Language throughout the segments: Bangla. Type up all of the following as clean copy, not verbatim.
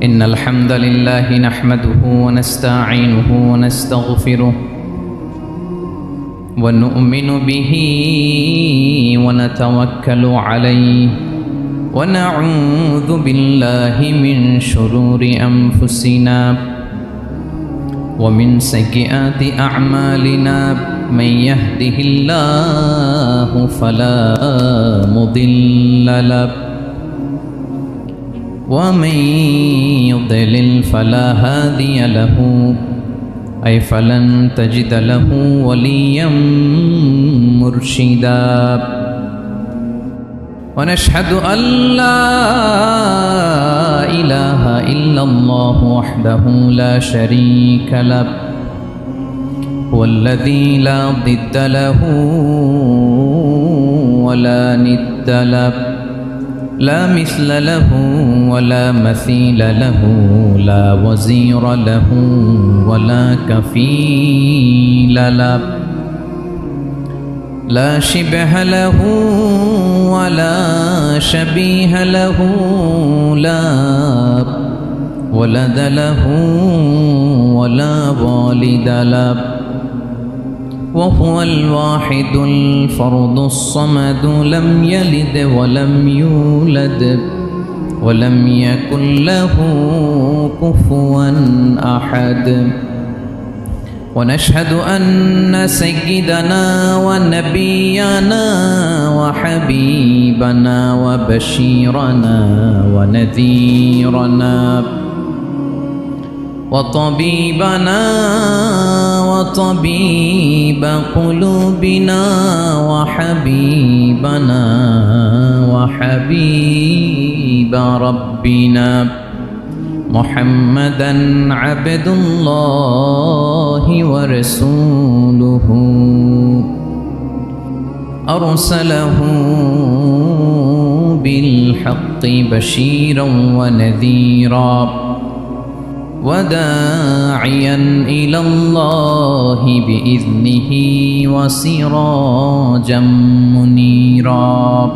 إن الحمد لله نحمده ونستعينه ونستغفره ونؤمن به ونتوكل عليه ونعوذ بالله من شرور أنفسنا ومن سيئات أعمالنا من يهده الله فلا مضل له ومن يضلل فلا هادي له أي فلن تجد له وليا مرشدا ونشهد أن لا إله إلا الله وحده لا شريك له هو الذي لا ضد له ولا ند له لا مثل له ولا مثيل له لا وزير له ولا كفيل له لا شبه له ولا شبيه له لا ولد له ولا والد له وهو الواحد الفرد الصمد لم يلد ولم يولد ولم يكن له كفوا أحد ونشهد أن سيدنا ونبينا وحبيبنا وبشيرنا ونذيرنا وطبيبنا وطبيب قلوبنا وحبيبنا وحبيب ربنا محمدا عبد الله ورسوله أرسله بالحق بشيرا ونذيرا وداعيا إلى الله بإذنه وسراجا منيرا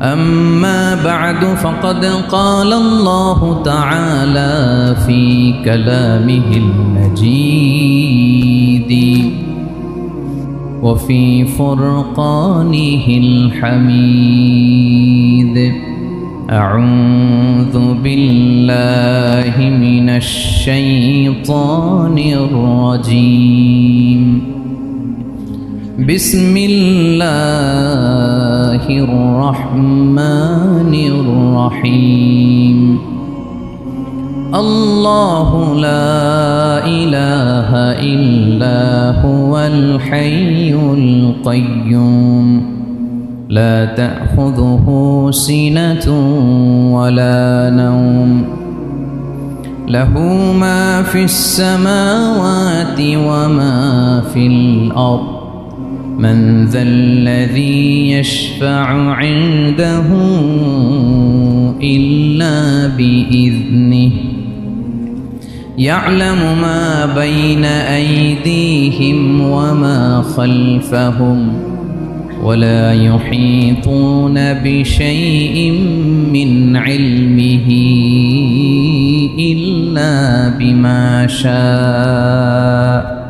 أما بعد فقد قال الله تعالى في كلامه المجيد وفي فرقانه الحميد أعوذ بالله من الشيطان الرجيم بسم الله الرحمن الرحيم الله لا إله إلا هو الحي القيوم لا تأخذه سنة ولا نوم له ما في السماوات وما في الأرض من ذا الذي يشفع عنده إلا بإذنه يعلم ما بين أيديهم وما خلفهم ولا يحيطون بشيء من علمه إلا بما شاء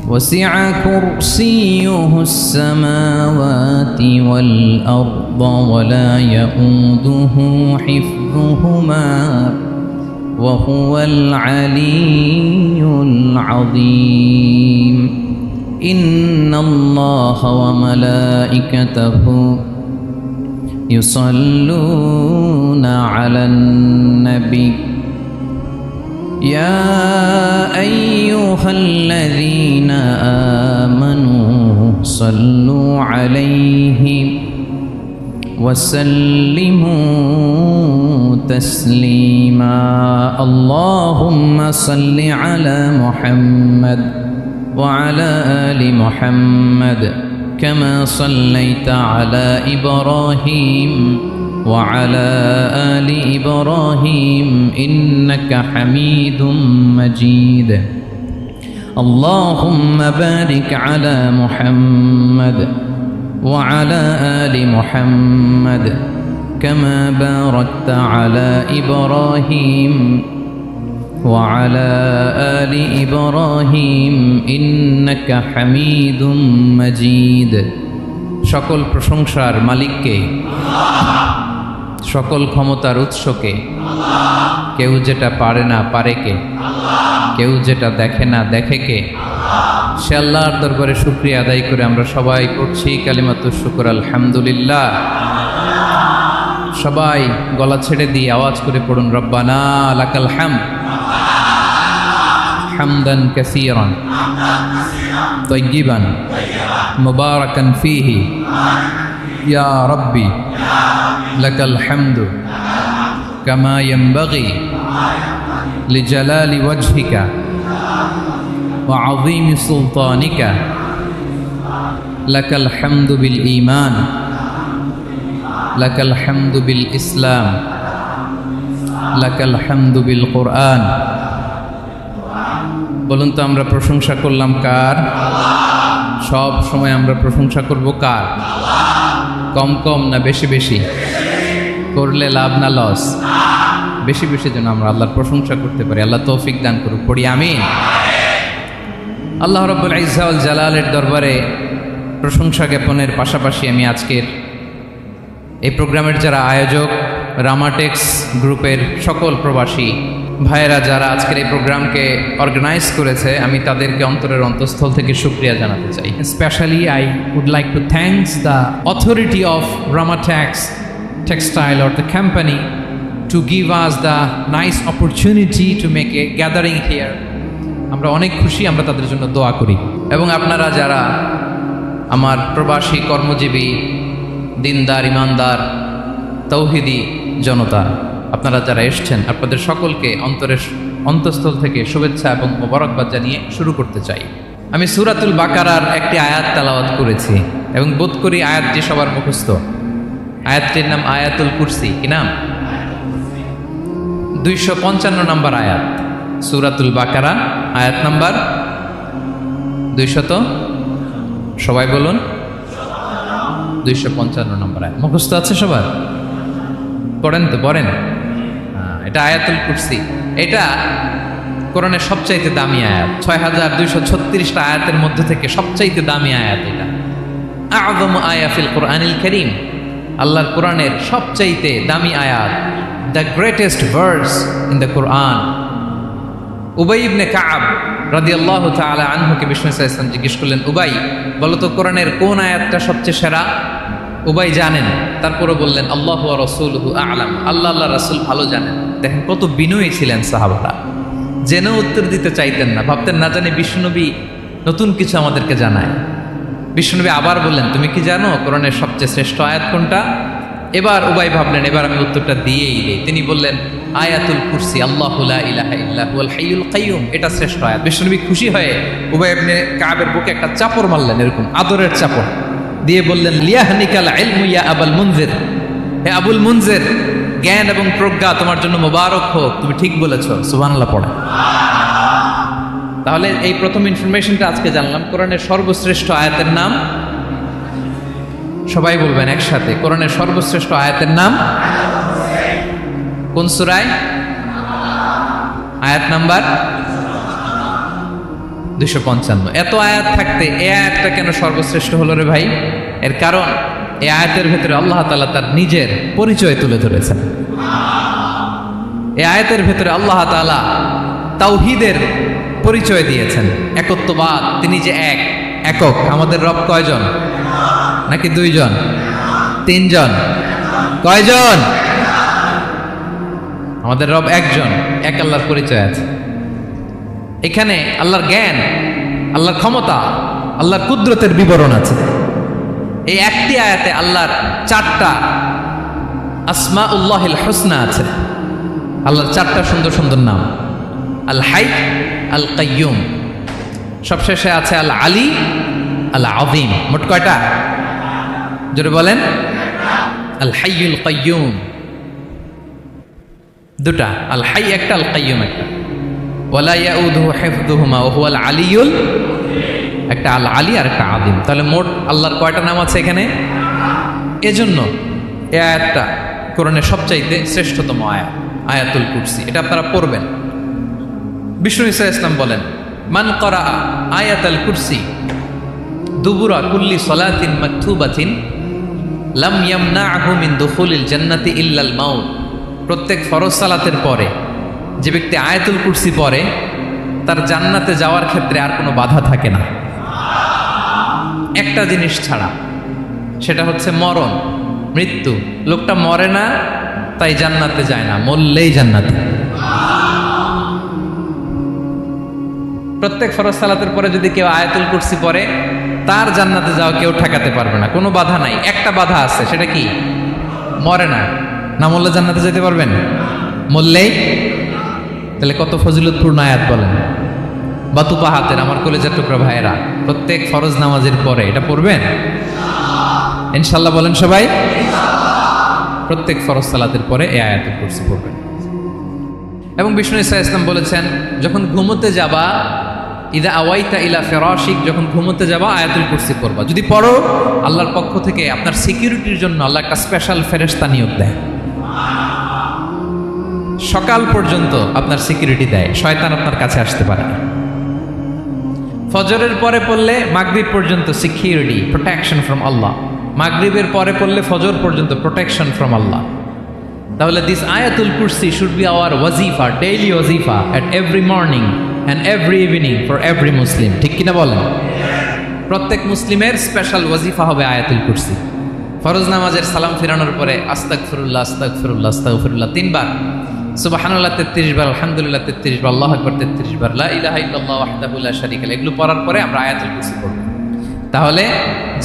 وسع كرسيه السماوات والأرض ولا يؤوده حفظهما وهو العلي العظيم إن الله وملائكته يصلون على النبي يا أيها الذين آمنوا صلوا عليه وسلموا تسليما اللهم صل على محمد وعلى آل محمد كما صليت على إبراهيم وعلى آل إبراهيم إنك حميد مجيد اللهم بارك على محمد وعلى آل محمد كما باركت على إبراهيم وعلى آل إبراهيم إنك حميد مجيد সকল প্রশংসার মালিককে, সকল ক্ষমতার উৎসকে, কেউ যেটা পারে না পারে কে, কেউ যেটা দেখে না দেখে কে, সে আল্লাহর দরবারে শুকরিয়া আদায় করে আমরা সবাই পড়ছি কালিমাতুশ শুকর আলহামদুলিল্লাহ। সবাই গলা ছেড়ে দিয়ে আওয়াজ করে পড়ুন, রব্বানা লাকাল হামদ হামদান কাসীরান তাইয়িবান মুবারাকান ফীহি ইয়া রাব্বি লাকাল হামদু কামা ইয়ানবাগি লিজালালি ওয়াজহিকা ওয়া আযীমি সুলতানিকা লাকাল হামদু বিল ঈমান লাকাল হামদু বিল ইসলাম লাকাল হামদু বিল কুরআন। বলুন তো আমরা প্রশংসা করলাম কার? সব সময় আমরা প্রশংসা করব কার? কম কম না বেশি বেশি? করলে লাভ না লস? বেশি বেশি যেন আমরা আল্লাহর প্রশংসা করতে পারি। আল্লাহ তৌফিক দান করুক, পড়ি আমিন। আল্লাহ রাব্বুল ইজ্জা ওয়াল জালালের দরবারে প্রশংসা জ্ঞাপনের পাশাপাশি আমি আজকের এই প্রোগ্রামের যারা আয়োজক, রামাটেক্স গ্রুপের সকল প্রবাসী ভাইয়েরা যারা আজকের এই প্রোগ্রামকে অর্গানাইজ করেছে, আমি তাদেরকে অন্তরের অন্তঃস্থল থেকে শুকরিয়া জানাতে চাই। Specially I would like to thanks the authority of Ramatex textile or the company to give us the nice opportunity to make a gathering here. আমরা অনেক খুশি, আমরা তাদের জন্য দোয়া করি। এবং আপনারা যারা আমার প্রবাসী কর্মজীবী দিনদার ইমানদার তৌহিদি জনতা, আপনারা যারা এসছেন, আপনাদের সকলকে অন্তরের অন্তঃস্থল থেকে শুভেচ্ছা এবং মোবারকবাদ জানিয়ে শুরু করতে চাই। আমি সূরাতুল বাকারার একটি আয়াত তেলাওয়াত করেছি এবং বোধ করি আয়াতটি সবার মুখস্থ। আয়াতটির নাম আয়াতুল কুরসি। কি নাম? 255 নম্বর আয়াত, সূরাতুল বাকারা, আয়াত নাম্বার 200। সবাই বলুন, 255 নম্বর আয়াত। মুখস্থ আছে সবার? পড়েন তো, পড়েন। এটা আয়াতুল কুরসি। এটা কোরআনের সবচাইতে দামি আয়াত। 6236টা আয়াতের মধ্যে থেকে সবচাইতে দামি আয়াত এটা। আযমু আয়া ফিল কুরআনিল কারীম, আল্লাহর কোরআনের সবচাইতে দামি আয়াত, the greatest verse in the Quran. উবাই ইবনে কাব রাদিয়াল্লাহু তাআলা আনহুকে বিষ্ণু সাল্লাল্লাহু আলাইহি ওয়াসাল্লাম জিজ্ঞেস করলেন, উবাই বলো তো কোরআনের কোন আয়াতটা সবচেয়ে সেরা? উবাই জানেন, তারপরে বললেন আল্লাহু ওয়া রাসূলুহু আ'লাম, আল্লাহ আল্লাহ রাসূল ভালো জানেন। দেখেন কত বিনয়ী ছিলেন সাহাবারা, জেনেও উত্তর দিতে চাইতেন না, ভাবতেন না জানি বিষ্ণুনবী নতুন কিছু আমাদেরকে জানায়। বিষ্ণুনবী আবার বললেন, তুমি কি জানো কোরআনের সবচেয়ে শ্রেষ্ঠ আয়াত কোনটা? এবার উবাই ভাবলেন এবার আমি উত্তরটা দিয়েই দিই। তিনি বললেন আয়াতুল কুরসি, আল্লাহু লা ইলাহা ইল্লা হুয়াল হাইয়ুল কাইয়ুম, এটা শ্রেষ্ঠ আয়াত। বিষ্ণুনবী খুশি হয়ে উবাই ইবনে কাবের বুকে একটা চাপড় মারলেন, এরকম আদরের চাপড় দিয়ে বললেন, লিয়াহনিকাল ইলমু ইয়া আবুল মুনজির, হে আবুল মুনজির, জ্ঞান এবং প্রজ্ঞা তোমার জন্য মোবারক হোক, তুমি ঠিক বলেছো। সুবহানাল্লাহ পড়ে। তাহলে এই প্রথম ইনফরমেশনটা আজকে জানলাম। কোরআনের সর্বশ্রেষ্ঠ আয়াতের নাম, সবাই বলবেন একসাথে, কোরআনের সর্বশ্রেষ্ঠ আয়াতের নাম কোন সূরায়? আয়াত নাম্বার 255। এত আয়াত থাকতে এই আয়াতটা কেন সর্বশ্রেষ্ঠ হলো রে ভাই? এর কারণ এই আয়াতের ভেতরে আল্লাহ তাআলা তার নিজের পরিচয় তুলে ধরেছেন। এই আয়াতের ভেতরে আল্লাহ তাআলা তাওহীদের পরিচয় দিয়েছেন, একত্ববাদ, তিনি যে এক, একক। আমাদের রব কয়জন? নাকি দুইজন, তিনজন? কয়জন? আমাদের রব একজন, এক আল্লাহর পরিচয় আছে। এখানে আল্লাহর জ্ঞান, আল্লাহর ক্ষমতা, আল্লাহর কুদরতের বিবরণ আছে। এই একটি আয়াতে আল্লাহর 4টা আসমাউল্লাহিল হুসনা আছে। আল্লাহর 4টা সুন্দর সুন্দর নাম, আল হাই, আল কাইয়ুম, সবশেষে আছে আল আলী, আল আযীম। মোট কয়টা? জোরে বলেন। আল হাইয়ুল কাইয়ুম 2টা, আল হাই একটা, আল কাইয়ুম একটা। ওয়ালা ইয়াউদুহু হিফযুহুমা ওয়া হুয়াল আলিয়ুল একটা আল আলী আর একটা আদিম। তাহলে মোট আল্লাহর কয়টা নাম আছে এখানে? এজন্য এই আয়াতটা কোরআনের সবচাইতে শ্রেষ্ঠতম আয়াত, আয়াতুল কুরসি। এটা আপনারা পড়বেন। বিষ্ণু ঈসা ইসলাম বলেন, মান করা আয়াতুল কুরসি দুবুরা কুল্লি সলাতিন মাকতুবাতিন লাম ইয়ামনাহু মিন দুখুলিল জান্নাতি ইল্লাল মাউত। প্রত্যেক ফরজ সালাতের পরে যে ব্যক্তি আয়াতুল কুরসি পড়ে তার জান্নাতে যাওয়ার ক্ষেত্রে আর কোনো বাধা থাকে না, একটা জিনিস ছাড়া, সেটা হচ্ছে মরণ, মৃত্যু। লোকটা মরে না তাই জান্নাতে যায় না, মরলেই জান্নাতে। প্রত্যেক ফরজ সালাতের পরে যদি কেউ আয়াতুল কুরসি পড়ে তার জান্নাতে যাওয়া কেউ ঠেকাতে পারবে না, কোনো বাধা নাই। একটা বাধা আছে, সেটা কি? মরে না, না মরলে জান্নাতে যেতে পারবেন? মরলেই। তাহলে কত ফজিলতপূর্ণ আয়াত বলেন। বাতুপা হাতের আমার কলেজের টুকরা ভাইয়েরা, প্রত্যেক ফরজ নামাজের পরে এটা পড়বেন ইনশাল্লাহ। বলেন সবাই, প্রত্যেক ফরজ সালাতের পরে এই আয়াতুল কুরসি পড়বেন। এবং বিষ্ণু ঈসা ইসলাম বলেছেন, যখন ঘুমোতে যাবা, ইদা আওয়াইতা ইলা ফিরাশিক, যখন ঘুমোতে যাবা আয়াতুল কুরসি পড়বা। যদি পড়ো, আল্লাহর পক্ষ থেকে আপনার সিকিউরিটির জন্য আল্লাহ একটা স্পেশাল ফেরেশতা নিয়োগ দেয়। সকাল পর্যন্ত আপনার সিকিউরিটি দেয়, শয়তান আপনার কাছে আসতে পারে না। ফজরের পরে পড়লে মাগরিব পর্যন্ত সিকিউরিটি, প্রোটেকশন ফ্রম আল্লাহ। মাগরিবের পরে পড়লে ফজর পর্যন্ত প্রোটেকশন ফ্রম আল্লাহ। তাহলে দিস আয়াতুল কুরসি শুড বি আওয়ার ওয়াজিফা, ডেইলি ওয়াজিফা at every morning and every evening for every Muslim. ঠিক কিনা বলেন? প্রত্যেক মুসলিমের স্পেশাল ওয়াজিফা হবে আয়াতুল কুরসি। ফরজ নামাজের সালাম ফিরানোর পরে আস্তাগফিরুল্লাহ আস্তাগফিরুল্লাহ আস্তাগফিরুল্লাহ 3 বার, সুবহানাল্লাহ 33 বার, আলহামদুলিল্লাহ 33 বার, আল্লাহু আকবার 33 বার, লা ইলাহা ইল্লাল্লাহ ওয়াহদাহু লা শারীকা লাহু, এগুলো পড়ার পরে আমরা আয়াতুল কুরসি পড়ব। তাহলে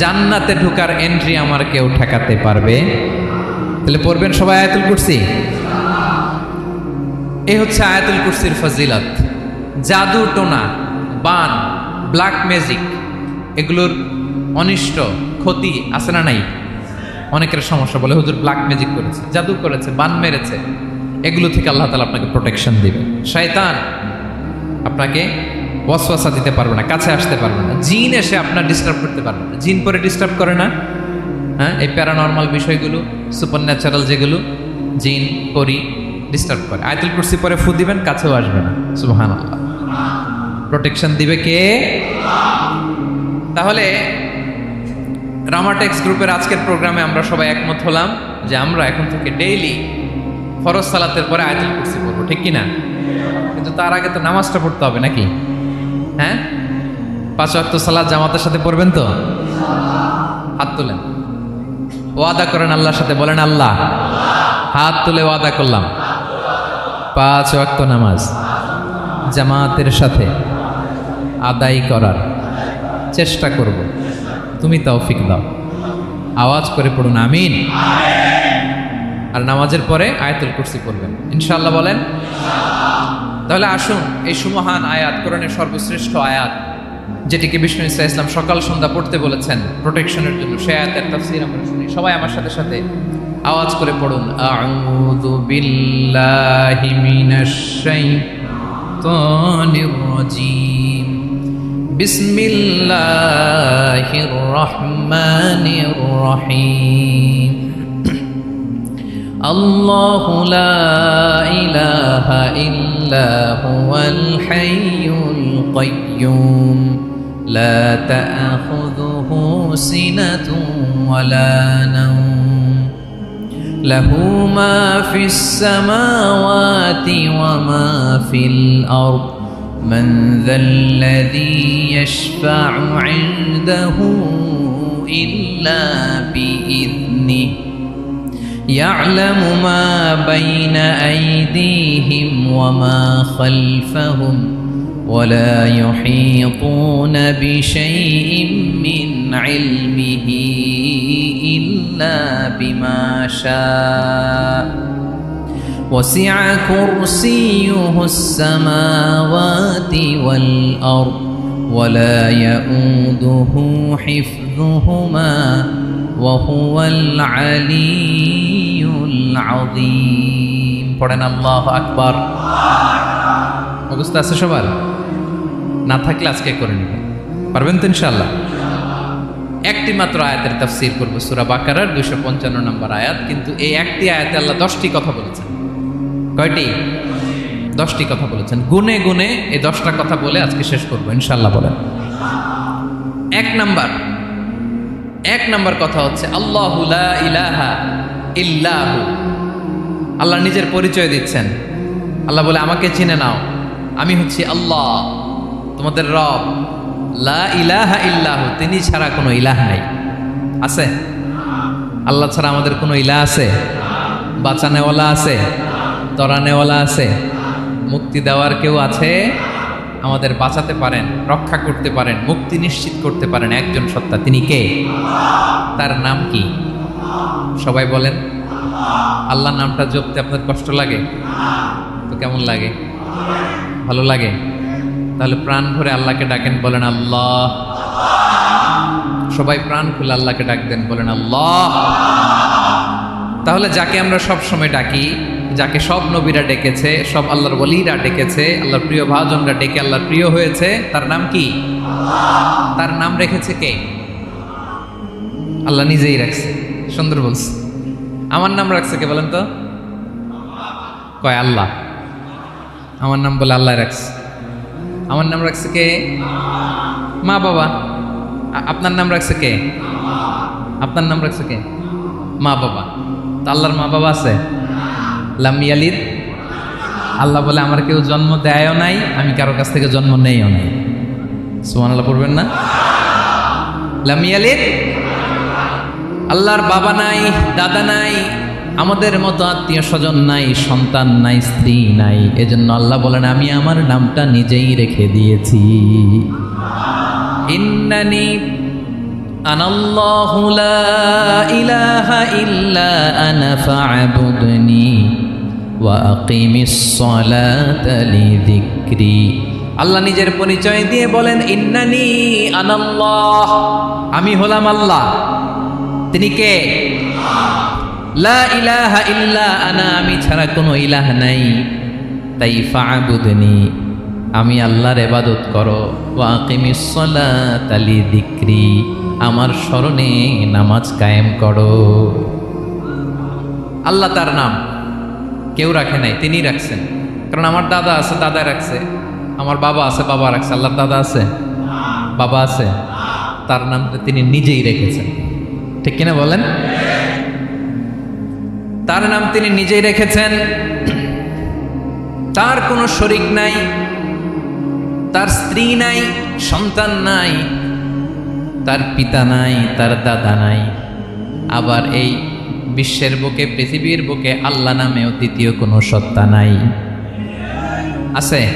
জান্নাতে ঢোকার এন্ট্রি আমার কেউ ঠেকাতে পারবে। তাহলে পড়বেন সবাই আয়াতুল কুরসি। এই হচ্ছে আয়াতুল কুরসির ফজিলত। জাদু টোনা, বান, ব্ল্যাক ম্যাজিক, এগুলোর অনিষ্ট ক্ষতি আছে না নাই? অনেকের সমস্যা, বলে হুজুর ব্ল্যাক ম্যাজিক করেছে, জাদু করেছে, বান মেরেছে, এগুলো থেকে আল্লাহ তাআলা আপনাকে প্রোটেকশন দিবে। শয়তান আপনাকে ওয়াসওয়াসা দিতে পারবে না, কাছে আসতে পারবে না। জিন এসে আপনার ডিস্টার্ব করতে পারবে না। জিন পরে ডিস্টার্ব করে না? হ্যাঁ, এই প্যারানর্মাল বিষয়গুলো, সুপার ন্যাচারাল যেগুলো, জিন পরি ডিস্টার্ব করে। আয়াতুল কুরসি পরে ফু দিবেন, কাছেও আসবে না। সুবহানাল্লাহ। প্রোটেকশন দিবে কে? তাহলে রামাটেক্স গ্রুপের আজকের প্রোগ্রামে আমরা সবাই একমত হলাম যে আমরা এখন থেকে ডেইলি ফরজ সালাতের পরে আয়াতুল কুরসি পড়বো, ঠিক কিনা? কিন্তু তার আগে তো নামাজটা পড়তে হবে নাকি? হ্যাঁ, 5 ওয়াক্ত সালাত জামাতের সাথে পড়বেন তো? হাত তুলেন, ওয়াদা করেন আল্লাহর সাথে, বলেন আল্লাহ, হাত তুলে ওয়াদা করলাম 5 ওয়াক্ত নামাজ জামাতের সাথে আদায় করার চেষ্টা করব, তুমি তৌফিক দাও। আওয়াজ করে পড়ুন আমিন। আর নামাজের পরে আয়াতুল কুরসি পড়বেন ইনশাআল্লাহ, বলেন। তাহলে আসুন এই সুমহান আয়াত, কোরআনের সর্বশ্রেষ্ঠ আয়াত, যেটিকে বিষ্ণু ঈসা ইসলাম সকাল সন্ধ্যা পড়তে বলেছেন প্রোটেকশনের জন্য, সে আয়াতের তাফসীর আমরা শুনি। সবাই আমার সাথে সাথে আওয়াজ করে পড়ুন, আউযু বিল্লাহি মিনাশ শাইতানির রাজীম, বিসমিল্লাহির রহমানির রহিম। আল্লাহু লা ইলাহা ইল্লা হুয়াল হাইয়ুল কাইয়্যুম, লা তা'খুযুহু সিনাতুন ওয়ালা নাওম, লাহু মা ফিস সামাওয়াতি ওয়া মা ফিল আরদ, মান যাল্লাযী ইয়াশফা'ু 'ইনদাহু ইল্লা বিইذনিহি, يعلم ما بين أيديهم وما خلفهم ولا يحيطون بشيء من علمه إلا بما شاء وسع كرسيه السماوات والأرض ولا يؤوده حفظهما وهو العلي العظيم। পড়েন আল্লাহু আকবার। মুখস্থ আছে সবার? না থাকলে আজকে করে নেবেন। পারবেন তো ইনশাআল্লাহ? একটি মাত্র আয়াতের তাফসীর করব, সূরা বাকারার 255 নম্বর আয়াত। কিন্তু এই একটি আয়াতে আল্লাহ 10টি কথা বলেছেন। কয়টি? 10টি কথা বলেছেন। গুনে গুনে এই 10টা কথা বলে আজকে শেষ করবো ইনশাআল্লাহ। বলেন। এক নাম্বার কথা হচ্ছে আল্লাহু লা ইলাহা ইল্লাহু। আল্লাহ নিজের পরিচয় দিচ্ছেন। আল্লাহ বলে, আমাকে চিনে নাও, আমি হচ্ছি আল্লাহ, তোমাদের রব। লা ইলাহা ইল্লাহু, তিনি ছাড়া কোনো ইলাহ নাই। আছে? আল্লাহ ছাড়া আমাদের কোনো ইলাহ আছে? বাঁচানেওয়ালা আছে? তরানেওয়ালা আছে? মুক্তি দেওয়ার কেউ আছে? আমাদের বাঁচাতে পারেন, রক্ষা করতে পারেন, মুক্তি নিশ্চিত করতে পারেন একজন সত্তা। তিনি কে? তার নাম কি? সবাই বলেন। আল্লাহ নামটা জপতে আপনার কষ্ট লাগে তো কেমন লাগে? ভালো লাগে? তাহলে প্রাণ ভরে আল্লাহকে ডাকেন, বলেন আল্লাহ। সবাই প্রাণ খুলে আল্লাহকে ডাক দেন, বলেন আল্লাহ। তাহলে যাকে আমরা সব সময় ডাকি, যাকে সব নবীরা ডেকেছে, সব আল্লাহর ওলিরা ডেকেছে, আল্লাহর প্রিয় ভাজনরা ডেকে আল্লাহর প্রিয় হয়েছে, তার নাম কি? তার নাম রেখেছে কে? আল্লাহ নিজেই রাখছে। সুন্দর বলছে। আমার নাম রাখছে কে বলেন তো? কয় আল্লাহ। আমার নাম বলে আল্লাহ রাখছে। আমার নাম রাখছে কে? মা বাবা। আপনার নাম রাখছে কে? আপনার নাম রাখছে কে? মা বাবা। তো আল্লাহর মা বাবা আছে? লাম ইয়ালিদ। আল্লাহ বলে, আমার কেউ জন্ম দেয়ও নাই, আমি কারো কাছ থেকে জন্ম নেইও নাই। সুবহানাল্লাহ পড়বেন না? লাম ইয়ালিদ। আল্লাহর বাবা নাই, দাদা নাই, আমাদের মতো আত্মীয় স্বজন নাই, সন্তান নাই, স্ত্রী নাই। এজন্য আল্লাহ বলেন, আমি আমার নামটা নিজেই রেখে দিয়েছি। ইন্নানি আনাল্লাহু লা ইলাহা ইল্লা আনা ফা'বুদনি ওয়া আকিমিস সালাতা লিযিকরি। আল্লাহ নিজের পরিচয় দিয়ে বলেন, ইন্নানি আনাল্লাহ, আমি হলাম আল্লাহ। তিনি কে? লা ইলাহা ইল্লা আনা, আমি ছাড়া কোনো ইলাহ নাই। তাই ফা'বুদনি, আমি আল্লাহর ইবাদত করো। ওয়া আকিমিস সালাতা লিযিকরি, আমার স্মরণে নামাজ কায়েম করো। আল্লাহ তার নাম কেউ রাখে নাই, তিনি রাখছেন। কারণ আমার দাদা আছে, দাদা রাখছে। আমার বাবা আছে, বাবা রাখছে। আল্লাহর দাদা আছে? বাবা আছে? তার নামটা তিনি নিজেই রেখেছেন। ঠিক কিনা বলেন? তার নাম তিনি নিজেই রেখেছেন। তার কোনো শরীক নাই, তার স্ত্রী নাই, সন্তান নাই, তার পিতা নাই, তার দাদা নাই। আবার এই বিশ্বের বুকে, পৃথিবীর বুকে আল্লাহ নামেও দ্বিতীয় কোনো সত্তা নাই। আছে?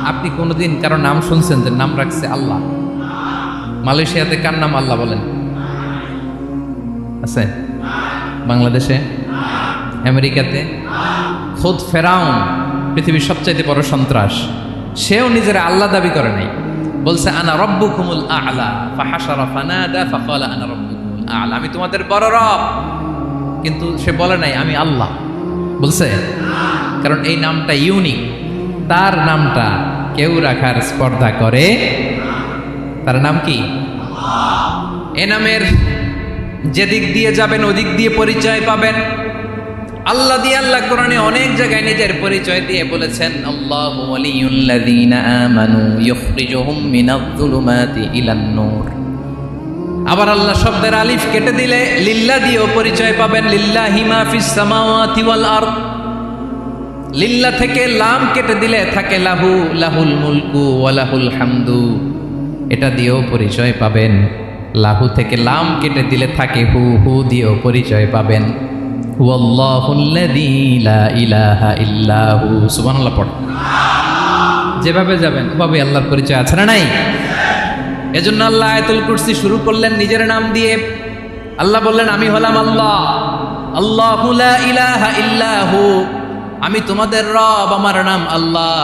আপনি কোনোদিন কারো নাম শুনছেন যে নাম রাখছে আল্লাহ? মালয়েশিয়াতে কার নাম আল্লাহ বলেন? আছে? বাংলাদেশে? আমেরিকাতে? খোদ ফেরাউন, পৃথিবীর সবচাইতে বড় সন্ত্রাস, সেও নিজের আল্লাহ দাবি করে নাই। বলছে আনা রব্বুকুমুল আ'লা, ফাহাশারা ফানাদা ফাকালা আনা রব্বুকুমুল আ'লা, আমি তোমাদের বড় রব। কিন্তু সে বলে নাই আমি আল্লাহ। বলছে? কারণ এই নামটা ইউনিক। তার নামটা কেউ রাখার স্পর্ধা করে। তার নাম কি? এ নামের যেদিক দিয়ে যাবেন ওদিক দিয়ে পরিচয় পাবেন। আল্লাহ দিয়ে আল্লাহ কোরআনে অনেক জায়গায় নিজের পরিচয় দিয়ে বলেছেন, আল্লাহু ওয়ালিয়ুল্লাযীনা আমানু ইখরিজুহুম মিনায-যুলুমাতি ইলান-নূর। আবার আল্লাহ শব্দের আলিফ কেটে দিলে লিল্লাহ দিয়েও পরিচয় পাবেন। লিল্লাহি মা ফিস সামাওয়াতি ওয়াল আরদ। লিল্লাহ থেকে লাম কেটে দিলে থাকে লাহু, লাহুল মুলকু ওয়া লাহুল হামদু, এটা দিয়েও পরিচয় পাবেন। লাহু থেকে লাম কেটে দিলে থাকে হু, হু দিয়েও পরিচয় পাবেন। ওয়াল্লাহুল্লাযী লা ইলাহা ইল্লাহু। সুবহানাল্লাহ পড়। যেভাবে যাবেন ওভাবে আল্লাহর পরিচয় আছে না নাই? এজন্য আল্লাহ আয়াতুল কুরসি শুরু করলেন নিজের নাম দিয়ে। আল্লাহ বললেন, আমি হলাম আল্লাহ। আল্লাহু লা ইলাহা ইল্লাহু, আমি তোমাদের রব, আমার নাম আল্লাহ।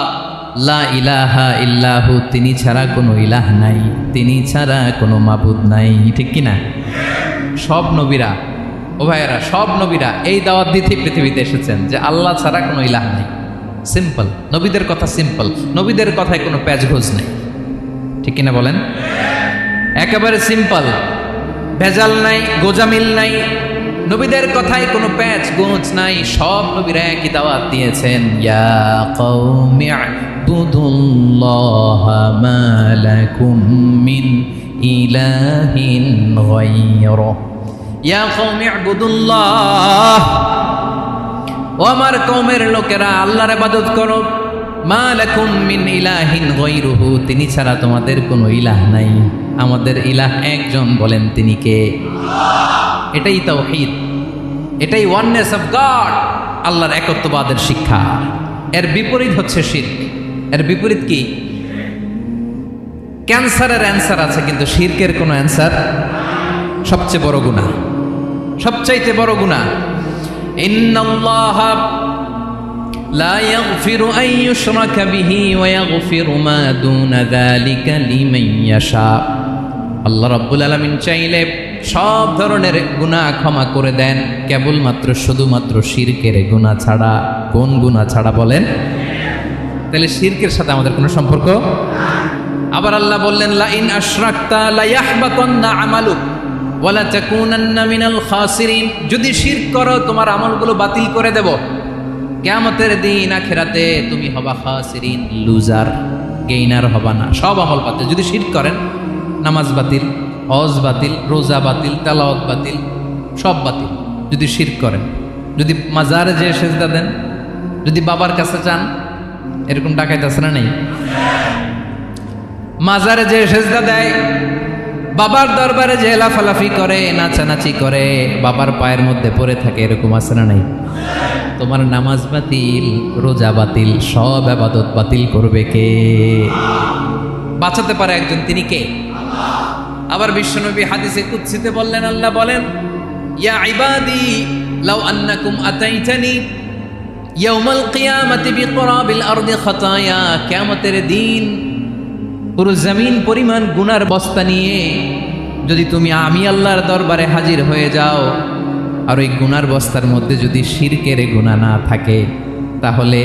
লা ইলাহা ইল্লাহু, তিনি ছাড়া কোনো ইলাহ নাই, তিনি ছাড়া কোনো মাবুদ নাই। ঠিক কিনা? সব নবীরা, ও ভাইয়েরা, সব নবীরা এই দাওয়াত দিতে পৃথিবীতে এসেছেন যে আল্লাহ ছাড়া কোনো ইলাহ নাই। সিম্পল। নবীদের কথা সিম্পল, নবীদের কথায় কোনো প্যাচঘোষ নেই। ঠিক কিনা বলেন? একেবারে সিম্পল, ভেজাল নাই, গোজামিল নাই, নবীদের কথায় কোনো প্যাচ গোছ নাই। সব নবীরা একই দাওয়াত দিয়েছেন, ইয়া কওমি ইবুদুল্লাহা মা লাকুম মিন ইলাহিন গায়রুহু, ইয়া কওমি ইবুদুল্লাহ, ও আমার কওমের লোকেরা আল্লাহর ইবাদত করো, মা লাকুম মিন ইলাহিন গায়রুহু, তিনি ছাড়া তোমাদের কোনো ইলাহ নাই। আমাদের ইলাহ একজন, বলেন তিনি কে? এটাই তাওহীদ, এটাই ওয়াননেস অফ গড, আল্লাহর একত্ববাদের শিক্ষা। এর বিপরীত হচ্ছে শিরক। এর বিপরীত কি? ক্যান্সারের অ্যান্সার আছে, কিন্তু শিরকের কোনো অ্যান্সার। সবচেয়ে বড় গুনাহ, সবচাইতে বড় গুনাহ। ইন্নাল্লাহা লা ইয়াগফিরু আন ইউশরাকা বিহি ওয়া ইয়াগফিরু মা দুনা যালিকা লিমান ইয়াশা। আল্লাহ রাব্বুল আলামিন চাইলে সব ধরনের গুনাহ ক্ষমা করে দেন, কেবলমাত্র শুধুমাত্র শিরকের গুনাহ ছাড়া। কোন গুনাহ ছাড়া বলেন? তাহলে শিরকের সাথে আমাদের কোনো সম্পর্ক। আবার আল্লাহ বললেন, লা ইন আশরাকতা লা ইয়াহবাতান্না আমালুক ওয়া লা তাকুনান্না মিনাল খাসিরিন, যদি শিরক করো তোমার আমলগুলো বাতিল করে দেব, কিয়ামতের দিন আখিরাতে তুমি হবা খাসিরিন, লুজার, গেইনার হবা না, সব আমল বাতিল। যদি শিরক করেন, নামাজ বাতিল, হজ বাতিল, রোজা বাতিল, তেলাওয়াত বাতিল, সব বাতিল। যদি শিরক করেন, যদি মাজারে যে সেজদা দেন, যদি বাবার কাছে চান, এরকম ডাকাইত আছে না নেই? মাজারে যে সেজদা দেয়, বাবার দরবারে যে লাফালাফি করে, নাচানাচি করে, বাবার পায়ের মধ্যে পড়ে থাকে, এরকম আছে না নাই? তোমার নামাজ বাতিল, রোজা বাতিল, সব ইবাদত বাতিল করবে কে? বাঁচাতে পারে একজন, তিনি কে? আবার বিশ্বনবী হাদিসে কুদসিতে বললেন, আল্লাহ বলেন, ইয়া ইবাদি লাউ আন্নাকুম আতাইতানি ইয়াউমাল কিয়ামাতি বিকরাবিল আরদি খাতায়া, কিয়ামতের দিন পুরো জমিন পরিমাণ গুনার বস্তা নিয়ে যদি তুমি আমি আল্লাহর দরবারে হাজির হয়ে যাও, আর ওই গুনার বস্তার মধ্যে যদি শিরকের গুনাহ না থাকে, তাহলে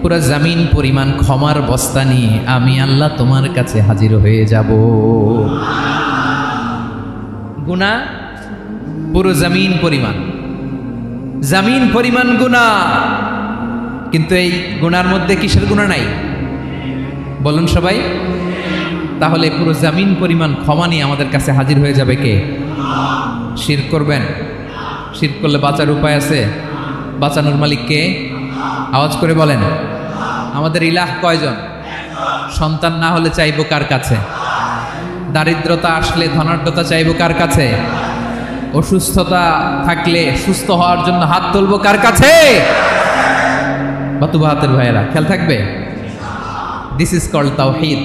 পুরো জমিন পরিমাণ ক্ষমার বস্তা নিয়ে আমি আল্লাহ তোমার কাছে হাজির হয়ে যাব। গুনাহ পুরো জমিন পরিমাণ, জমিন পরিমাণ গুনাহ, কিন্তু এই গুনার মধ্যে কিসের গুনাহ নাই বলুন সবাই? তাহলে পুরো জমিন পরিমাণ ক্ষমা নিয়ে আমাদের কাছে হাজির হয়ে যাবে কে? শিরক করবেন? শিরক করলে বাঁচার উপায় আছে? বাঁচানোর মালিক কে? আওয়াজ করে বলেন। আমাদের ইলাহ কয়জন? সন্তান না হলে চাইবো কার কাছে? দারিদ্রতা আসলে ধনাঢ্যতা চাইবো কার কাছে? অসুস্থতা থাকলে সুস্থ হওয়ার জন্য হাত তুলবো কার কাছে? বাতুবা হাতের ভাইয়েরা, খেয়াল থাকবে। দিস ইজ কল্ড তাওহীদ।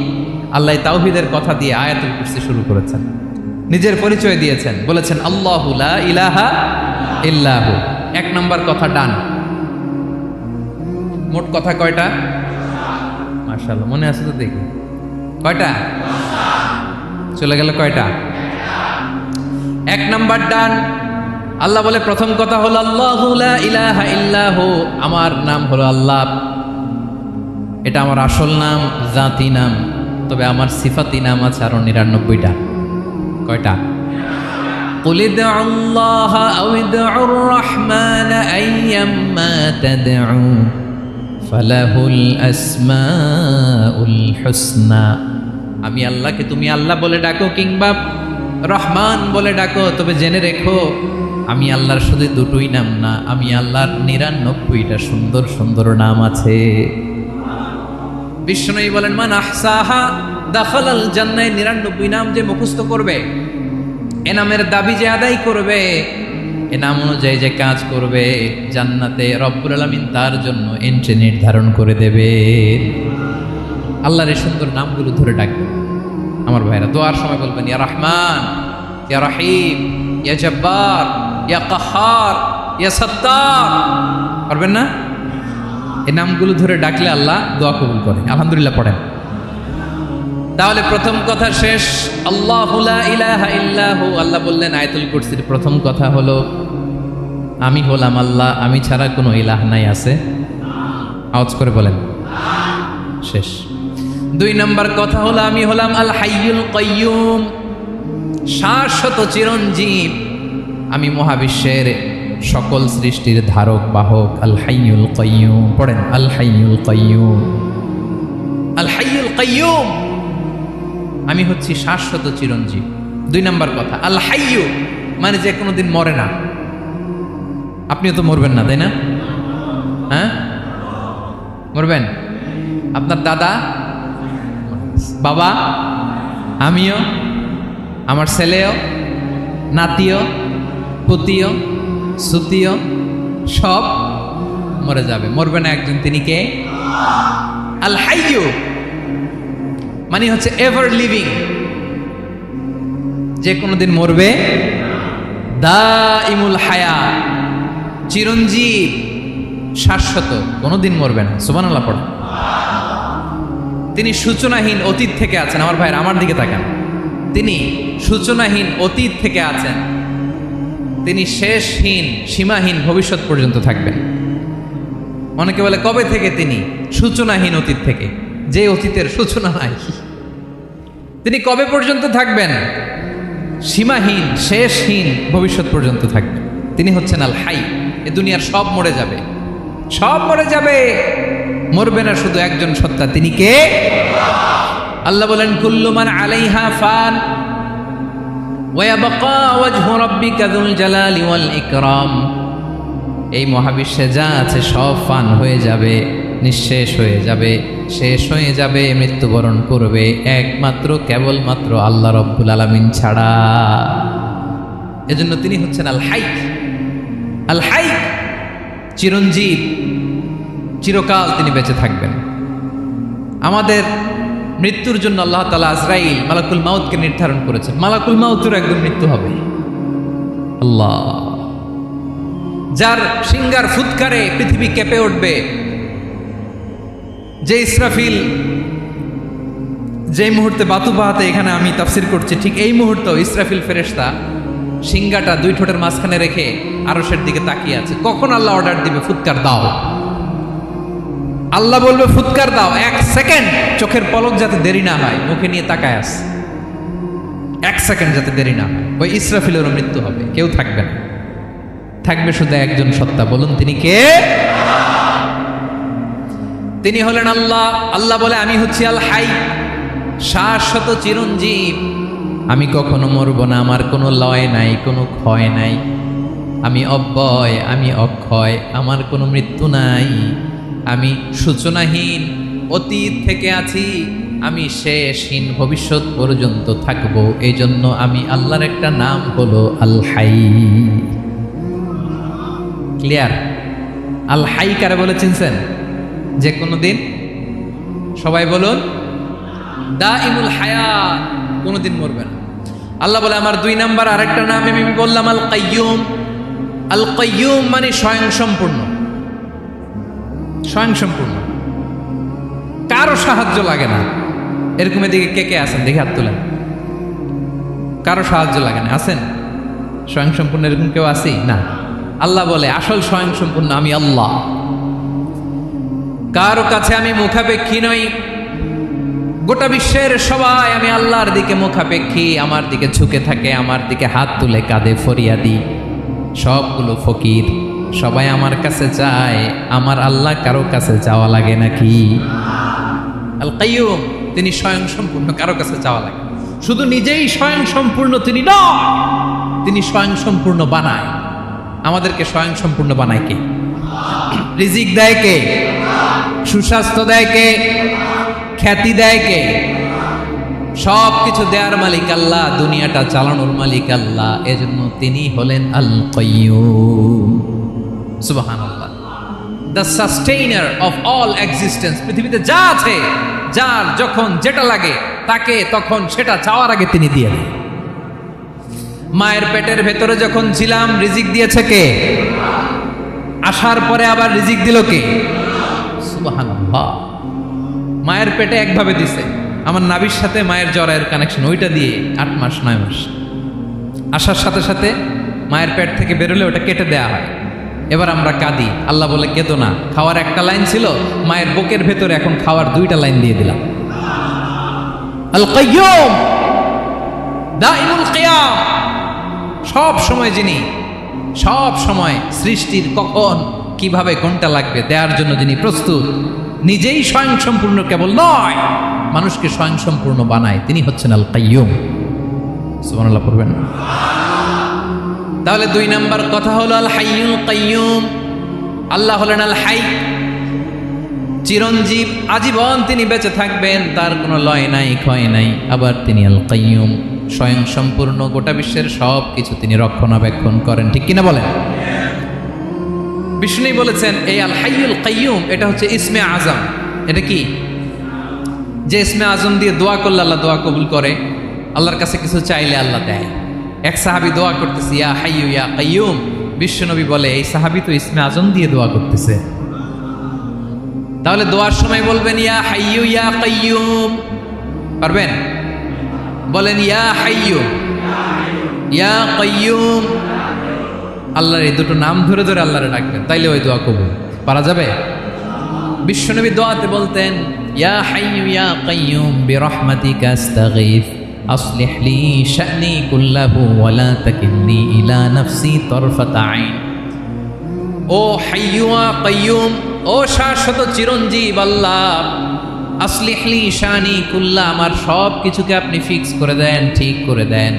আল্লাহ তাওহীদের কথা দিয়ে আয়াতুল কুরসি শুরু করেছেন, নিজের পরিচয় দিয়েছেন, বলেছেন আল্লাহু লা ইলাহা ইল্লাহু। এক নম্বর কথা ডান। মোট কথা কয়টা? মাশাআল্লাহ, মনে আছে তো দেখি। কয়টা? চলে গেল কয়টা? এক নম্বর ডান। আল্লাহ বলে প্রথম কথা হলো আল্লাহু লা ইলাহা ইল্লাহু, আমার নাম হলো আল্লাহ। এটা আমার আসল নাম, জাতি নাম। তবে আমার সিফাতি নাম আছে আরো ৯৯টা। কয়টা? قل ادعوا الله أو ادعوا الرحمن أيما تدعوا فله الأسماء الحسنى। আমি আল্লাহকে তুমি আল্লাহ বলে ডাকো কিংবা রহমান বলে ডাকো, তবে জেনে রেখো আমি আল্লাহর শুধু দুটোই নাম না, আমি আল্লাহর ৯৯টা সুন্দর সুন্দর নাম আছে। বিষ্ণু বলেন, মান আহসাহা দাখালাল জান্নাহ। ৯৯ নাম যে মুখস্থ করবে, এ নামের দাবি যে আদায় করবে, এ নাম অনুযায়ী যে কাজ করবে, জান্নাতে রব্বুল আলামিন তার জন্য এন্ট্রি নির্ধারণ করে দেবে। আল্লাহর এই সুন্দর নামগুলো ধরে ডাকবে। আমার ভাইরা, দোয়ার সময় বলবেন ইয়া রহমান, ইয়া রহিম, ইয়া জব্বার, ইয়া কাহ্হার, ইয়া সত্তার। পারবেন না? এই নামগুলো ধরে ডাকলে আল্লাহ দোয়া কবুল করে। আলহামদুলিল্লাহ পড়েন। তাহলে প্রথম কথা শেষ। আল্লাহু লা ইলাহা ইল্লাহু। আল্লাহ বললেন আয়াতুল কুরসির প্রথম কথা হলো আমি হলাম আল্লাহ, আমি ছাড়া কোনো ইলাহ নাই। আছে? আওয়াজ করে বলেন। শেষ। দুই নম্বর কথা হলো আমি হলাম আল হাইয়ুল কাইয়ুম, শাশ্বত চিরঞ্জীব। আমি মহাবিশ্বের সকল সৃষ্টির ধারক বাহক। আল হাইয়ুল কাইয়ুম পড়েন, আল হাইয়ুল কাইয়ুম, আল হাইয়ুল কাইয়ুম। আমি হচ্ছি শাশ্বত চিরঞ্জীব। দুই নম্বর কথা, আল হাইয়ু মানে যে কোনোদিন মরে না। আপনিও তো মরবেন না, তাই না? হ্যাঁ, মরবেন? আপনার দাদা, বাবা, আমিও, আমার ছেলেও, নাতিও, পুতিও, সুতিও সব মরে যাবে। মরবে না একজন, তিনি কে? আল হাইয়ু মানে হচ্ছে এভার লিভিং, যে কোনোদিন মরবে। দাইমুল হায়া, চিরঞ্জীব, শাশ্বত, কোনোদিন মরবে না। সুবহানাল্লাহ পড়ে। তিনি সূচনাহীন অতীত থেকে আছেন। আমার ভাইয়ের আমার দিকে তাকান, তিনি সূচনাহীন অতীত থেকে আছেন। তিনি শেষহীন সীমাহীন ভবিষ্যৎ পর্যন্ত থাকবেন। অনেকে বলে কবে থেকে? তিনি সূচনাহীন অতীত থেকে, যে অতীতের সূচনা নাই। তিনি কবে পর্যন্ত থাকবেন? সীমাহীন শেষহীন ভবিষ্যৎ পর্যন্ত থাকবেন। তিনি হচ্ছেন আল হাই। এ দুনিয়ার সব মরে যাবে, সব মরে যাবে, মরবে না শুধু একজন সত্তা। তিনি কে? আল্লাহ বলেন কুল্লু মান আলাইহা ফান ওয়া ইয়াবকা ওয়াজহু রাব্বিকা যুল জালালি ওয়াল ইকরাম। এই মহাবিশ্বে যা আছে সব ফান হয়ে যাবে, নিঃশেষ হয়ে যাবে, শেষ হয়ে যাবে, মৃত্যুবরণ করবে, একমাত্র কেবলমাত্র আল্লাহ রব্বুল আলামিন ছাড়া। এজন্য তিনি হচ্ছেন আল হাই। আল হাই চিরঞ্জীব, চিরকাল তিনি বেঁচে থাকবেন। আমাদের মৃত্যুর জন্য আল্লাহ তাআলা আজরাইল মালাকুল মাউতকে নির্ধারণ করেছেন। মালাকুল মাউতের একদম মৃত্যু হবে। আল্লাহ, যার সিঙ্গার ফুৎকারে পৃথিবী কেঁপে উঠবে, যে ইসরাফিল যে মুহূর্তে বাতু বাহাতে এখানে আমি তাফসির করছি, ঠিক এই মুহূর্তে ইসরাফিল ফেরেশতা সিঙ্গাটা দুই ঠোঁটের মাঝখানে রেখে আরশের দিকে তাকিয়ে আছে। কখন আল্লাহ অর্ডার দিবে ফুৎকার দাও, আল্লাহ বলবে ফুৎকার দাও, এক সেকেন্ড চোখের পলক যাতে দেরি না হয়, মুখে নিয়ে তাকায় আছে, এক সেকেন্ড যাতে দেরি না হয়। ওই ইসরাফিলেরও মৃত্যু হবে, কেউ থাকবে না, থাকবে শুধু একজন সত্তা। বলুন তিনি কে? তিনি হলেন আল্লাহ। আল্লাহ বলে আমি হচ্ছি আল হাই, শাশ্বত চিরঞ্জীব। আমি কখনো মরব না, আমার কোনো লয় নাই, কোনো ক্ষয় নাই। আমি অব্যয়, আমি অক্ষয়, আমার কোনো মৃত্যু নাই। আমি সূচনাহীন অতীত থেকে আছি, আমি শেষহীন ভবিষ্যৎ পর্যন্ত থাকবো। এই জন্য আমি আল্লাহর একটা নাম হলো আল হাই। ক্লিয়ার? আল হাই কারে বলে চিনছেন? যে কোনো দিন, সবাই বলুন, দাইমুল হায়াত, কোনোদিন মরবে না। আল্লাহ বলে আমার দুই নাম্বার আরেকটা নাম আমি বললাম আল কাইয়ুম। আল কাইয়ুম মানে স্বয়ং সম্পূর্ণ, স্বয়ং সম্পূর্ণ, কারো সাহায্য লাগে না। এরকম এদিকে কে কে আছেন দেখে হাত তোলেন। কারো সাহায্য লাগে না, আছেন? স্বয়ং সম্পূর্ণ এরকম কেউ আছি না? আল্লাহ বলে আসল স্বয়ং সম্পূর্ণ আমি আল্লাহ। কারো কাছে আমি মুখাপেক্ষী নই। গোটা বিশ্বের সবাই আমি আল্লাহর দিকে মুখাপেক্ষী, আমার দিকে ঝুঁকে থাকে, আমার দিকে হাত তুলে কাঁধে ফরিয়াদি। সবগুলো ফকির, সবাই আমার কাছে চায়। আমার আল্লাহ কারো কাছে চাওয়া লাগে নাকি? আল কাইয়ুম তিনি স্বয়ং সম্পূর্ণ, কারো কাছে চাওয়া লাগে। শুধু নিজেই স্বয়ং সম্পূর্ণ তিনি নয়, তিনি স্বয়ং সম্পূর্ণ বানায়। আমাদেরকে স্বয়ং সম্পূর্ণ বানায় কে? রিজিক দেয় কে? সুস্বাস্থ্য দেয় কে? খ্যাতি দেয় কে? সব কিছু দেওয়ার মালিক আল্লাহ, দুনিয়াটা চালানোর মালিক আল্লাহ। এজন্য তিনি হলেন আল কাইয়ুম। সুবহানাল্লাহ, the sustainer of all existence. পৃথিবীতে যা আছে, যার যখন যেটা লাগে তাকে তখন সেটা চাওয়ার আগে তিনি দিয়ে দেন। মায়ের পেটের ভেতরে যখন ছিলাম রিজিক দিয়েছে কে? আসার পরে আবার রিজিক দিল কে? সুবহানাল্লাহ। মায়ের পেটে একভাবে দিছে, আমার নাভির সাথে মায়ের জরায়ের কানেকশন, ওইটা দিয়ে 8 মাস 9 মাস। আসার সাথে সাথে মায়ের পেট থেকে বেরোলে ওটা কেটে দেয়া হয়। এবার আমরা কাঁদি, আল্লাহ বলে কেঁদো না, খাওয়ার একটা লাইন ছিল, মায়ের বুকের ভেতরে এখন খাওয়ার 2টা লাইন দিয়ে দিলাম। আল কাইয়ুম, দাইমুল কিয়াম, সব সময় যিনি, সব সময় সৃষ্টির কখন কিভাবে কোনটা লাগবে দেওয়ার জন্য যিনি প্রস্তুত, নিজেই স্বয়ংসম্পূর্ণ কেবল নয়, মানুষকে স্বয়ংসম্পূর্ণ বানায়, তিনি হচ্ছেন আল কাইয়ুম। সুবহানাল্লাহ পড়বেন। তাহলে 2 নাম্বার কথা হলো আল হাইয়ুল কাইয়ুম। আল্লাহ হলেন আল হাই, চিরঞ্জীব, আজীবন তিনি বেঁচে থাকবেন, তার কোনো লয় নাই, ক্ষয় নাই। আবার তিনি আল কাইয়ুম, স্বয়ং সম্পূর্ণ, গোটা বিশ্বের সব কিছু তিনি রক্ষণাবেক্ষণ করেন, ঠিক কিনা বলেন? বিষ্ণু বলেছেন এই আল হাইয়ুল কাইয়ুম এটা হচ্ছে ইসমে আজম। এটা কি? যে ইসমে আজম দিয়ে দোয়া করলে আল্লাহ দোয়া কবুল করে, আল্লাহর কাছে কিছু চাইলে আল্লাহ দেয়। এক সাহাবী দোয়া করতেছে ইয়া হাইয়ু ইয়া কাইয়ুম, বিশ্বনবী বলে এই সাহাবী তো ইসমে আজম দিয়ে দোয়া করতেছে। তাহলে দোয়ার সময় বলবেন ইয়া হাইয়ু ইয়া কাইয়ুম, পারবেন? বলেন ইয়া হাইয়ু ইয়া কাইয়ুম, আল্লাহর এই দুটো নাম ধরে ধরে আল্লাহরে ডাকবেন, তাইলে ওই দোয়া কবুল। পারা যাবে? বিশ্বনবী দোয়াতে বলতেন ইয়া হাইয়ু ইয়া কাইয়ুম বিরহমাতিকা আস্তাগীথ আসলিহ লি শা'নি কুল্লাহু ওয়া লা তাকিলনি ইলা নাফসি তারফাতা আইন। ও হাইয়ু ওয়া কাইয়ুম, ও শাশ্বত চিরঞ্জীব আল্লাহ, আসলিহ লি শা'নি কুল্লাহ, আমার সব কিছুকে আপনি ফিক্স করে দেন, ঠিক করে দেন।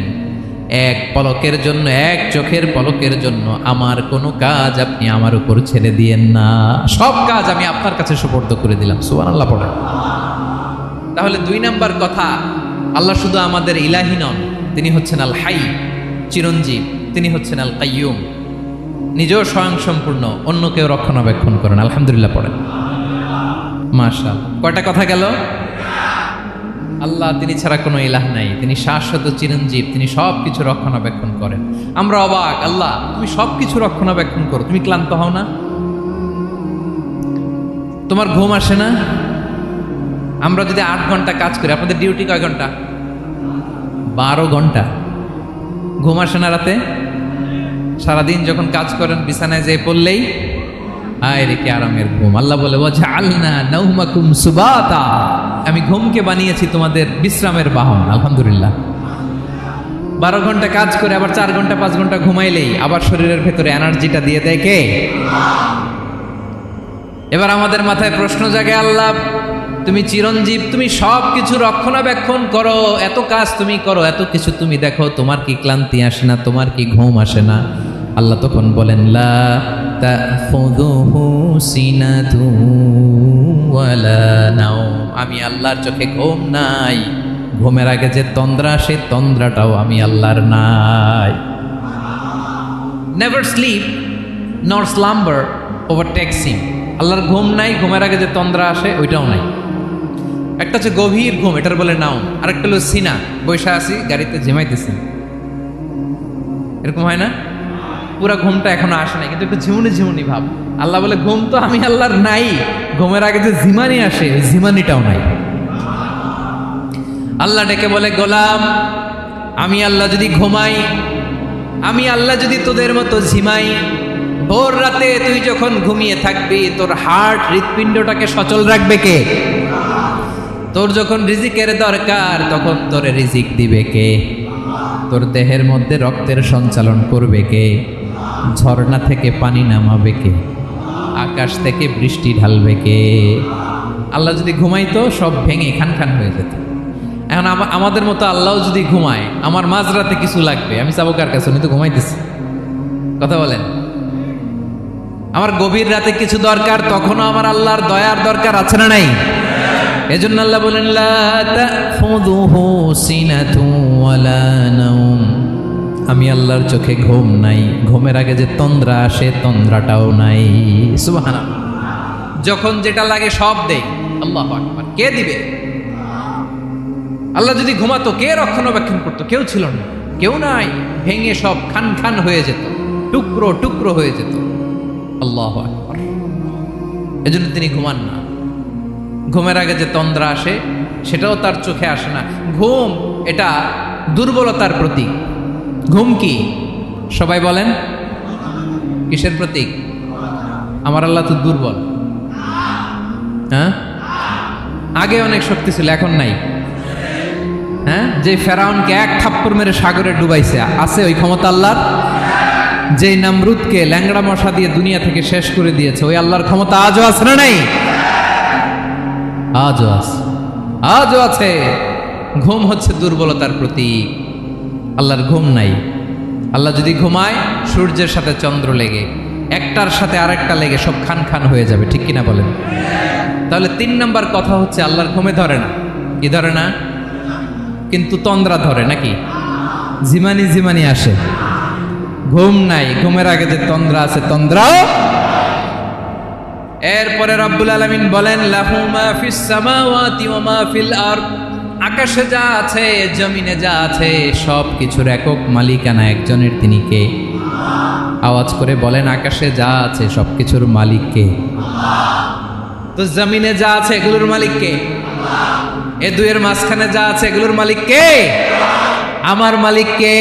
এক পলকের জন্য, এক চোখের পলকের জন্য আমার কোনো কাজ আপনি আমার উপর ছেড়ে দিয়েন না, সব কাজ আমি আপনার কাছে সুপর্দ করে দিলাম। সুবহানাল্লাহ পড়ে। তাহলে 2 নাম্বার কথা, আল্লাহ শুধু আমাদের ইলাহি নন, তিনি হচ্ছেন আল হাই, চিরঞ্জীব, তিনি হচ্ছেন আল কাইয়ুম, নিজেও স্বয়ংসম্পূর্ণ, অন্যকেও রক্ষণাবেক্ষণ করেন। আলহামদুলিল্লাহ পড়েন। মাশাআল্লাহ। কয়টা কথা গেল? আল্লাহ তিনি ছাড়া কোনো ইলাহ নাই, তিনি শাশ্বত চিরঞ্জীব, তিনি সব কিছু রক্ষণাবেক্ষণ করেন। আমরা অবাক, আল্লাহ তুমি সব কিছু রক্ষণাবেক্ষণ করো, তুমি ক্লান্ত হও না? তোমার ঘুম আসে না? আমরা যদি 8 ঘন্টা কাজ করি, আপনাদের ডিউটি কয় ঘন্টা? 12 ঘন্টা। ঘুম আসে না রাতে? সারাদিন যখন কাজ করেন বিছানায় যেয়ে পড়লেই আয় রে কি আরামের ঘুম। আল্লাহ বলে ওয়াজআলনা নাওমাকুম সুবাতা, আমি ঘুমকে বানিয়েছি তোমাদের বিশ্রামের বাহন। আলহামদুলিল্লাহ। 12 ঘন্টা কাজ করে আবার 4 ঘন্টা 5 ঘন্টা ঘুমাইলেই আবার শরীরের ভেতরে এনার্জিটা দিয়ে দেয় কে? এবার আমাদের মাথায় প্রশ্ন জাগে, আল্লাহ তুমি চিরঞ্জীব, তুমি সব কিছু রক্ষণাবেক্ষণ করো, এত কাজ তুমি করো, এত কিছু তুমি দেখো, তোমার কি ক্লান্তি আসে না? তোমার কি ঘুম আসে না? আল্লাহ তখন বলেন লা তাখুযুহু সিনাতু ওয়ালা নাওম, আমি আল্লাহর চোখে ঘুম নাই, ঘুমের আগে যে তন্দ্রা, সেই তন্দ্রাটাও আমি আল্লাহর নাই। নেভার স্লিপ নর স্লাম্বার ওভারটেকস হিম, আল্লাহর ঘুম নাই, ঘুমের আগে যে তন্দ্রা আসে ওইটাও নাই। একটা হচ্ছে গভীর ঘুম, এটার বলে নাও, আরেকটা হলো সিনা, বৈশা আছি গাড়িতে ঝিমাইতেছি, এরকম হয় না? পুরা ঘুমটা এখনো আসে নাই, কিন্তু একটু ঝিমুনি ঝিমুনি ভাব। আল্লাহ বলে ঘুম তো আমি আল্লাহর নাই, ঘুমের আগে যে ঝিমানি আসে ওই ঝিমানিটাও নাই। আল্লাহ ডেকে বলে গোলাম, আমি আল্লাহ যদি ঘুমাই, আমি আল্লাহ যদি তোদের মতো ঝিমাই, ভোর রাতে তুই যখন ঘুমিয়ে থাকবি তোর হার্ট, হৃৎপিণ্ডটাকে সচল রাখবে কে? তোর যখন রিজিকের দরকার তখন তোরে রিজিক দিবে কে? তোর দেহের মধ্যে রক্তের সঞ্চালন করবে কে? ঝর্ণা থেকে পানি নামাবে কে? আকাশ থেকে বৃষ্টি ঢালবে কে? আল্লাহ যদি ঘুমাইতো সব ভেঙে খান খান হয়ে যেত। এখন আমাদের মতো আল্লাহ যদি ঘুমায়, আমার মাঝরাতে কিছু লাগবে, আমি যাবো কার কাছে? উনি তো ঘুমাইতেছি। কথা বলেন। আমার গভীর রাতে কিছু দরকার, তখনও আমার আল্লাহর দয়ার দরকার আছে না নাই? এজন্য আল্লাহ বলেন লা তাখুযুহু সিনাতুন ওয়ালা নাওম, আমি আল্লাহর চোখে ঘুম নাই, ঘুমের আগে যে তন্দ্রা আসে তন্দ্রাটাও নাই। সুবহানাল্লাহ। যখন যেটা লাগে সব দেয়। আল্লাহু আকবার। কে দিবে? আল্লাহ যদি ঘুমাতো কে রক্ষণাবেক্ষণ করতো? কেউ ছিল না, কেউ নাই, ভেঙে সব খান খান হয়ে যেত, টুকরো টুকরো হয়ে যেত। আল্লাহু আকবার। এজন্য তিনি ঘুমান না। ঘুমের আগে যে তন্দ্রা আসে সেটাও তার চোখে আসে না। ঘুম এটা দুর্বলতার প্রতীক। ঘুম কি? সবাই বলেন কিসের প্রতীক? আমার আল্লাহ তো দুর্বল। হ্যাঁ, আগে অনেক শক্তি ছিল, এখন নাই। হ্যাঁ, যে ফেরাউনকে এক থাপ্পড় মেরে সাগরে ডুবাইছে, আছে ওই ক্ষমতা আল্লাহর? যেই নামরুদকে ল্যাংড়া মশা দিয়ে দুনিয়া থেকে শেষ করে দিয়েছে, ওই আল্লাহর ক্ষমতা আজও আছে না নাই? আজও আছে, আজও আছে। ঘুম হচ্ছে দুর্বলতার প্রতীক, আল্লাহর ঘুম নাই। আল্লাহ যদি ঘুমায়, সূর্যের সাথে চন্দ্র লেগে, একটার সাথে আরেকটা লেগে সব খান খান হয়ে যাবে, ঠিক কিনা বলেন? তাহলে 3 নাম্বার কথা হচ্ছে আল্লাহর ঘুমে ধরে না। কি ধরে না? কিন্তু তন্দ্রা ধরে নাকি? জিমানি জিমানি আসে, ঘুম নাই। ঘুমের আগে যে তন্দ্রা আছে, তন্দ্রাও। এরপরে রব্বুল আলামিন বলেন, লাহু মা ফিস সামাওয়াতি ওয়া মা ফিল আরদ, আকাশে যা আছে, জমিনে যা আছে, সব কিছুর একক মালিকানা একজনের। তিনি কে? আওয়াজ করে বলেন, আকাশে যা আছে সব কিছুর মালিক কে? তো জমিনে যা আছে এগুলোর মালিক কে? এ দুয়ের মাঝখানে যা আছে এগুলোর মালিক কে? আমার মালিক কে?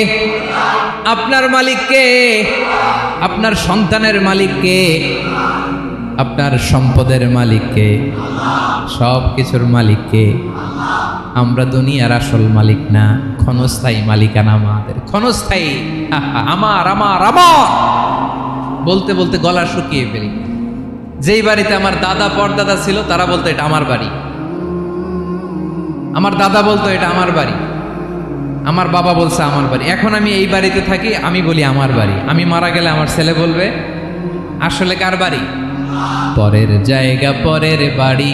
আপনার মালিক কে? আপনার সন্তানের মালিক কে? আপনার সম্পদের মালিক কে? সব কিছুর মালিক কে? আমরা দুনিয়ার আসল মালিক না, ক্ষণস্থায়ী মালিকানা আমাদের। ক্ষণস্থায়ী, আমার আমার আমার বলতে বলতে গলা শুকিয়ে ফেলি। যেই বাড়িতে আমার দাদা পরদাদা ছিল, তারা বলতো এটা আমার বাড়ি। আমার দাদা বলতো এটা আমার বাড়ি, আমার বাবা বলছে আমার বাড়ি। এখন আমি এই বাড়িতে থাকি, আমি বলি আমার বাড়ি। আমি মারা গেলে আমার ছেলে বলবে আসলে কার বাড়ি? পরের জায়গা পরের বাড়ি,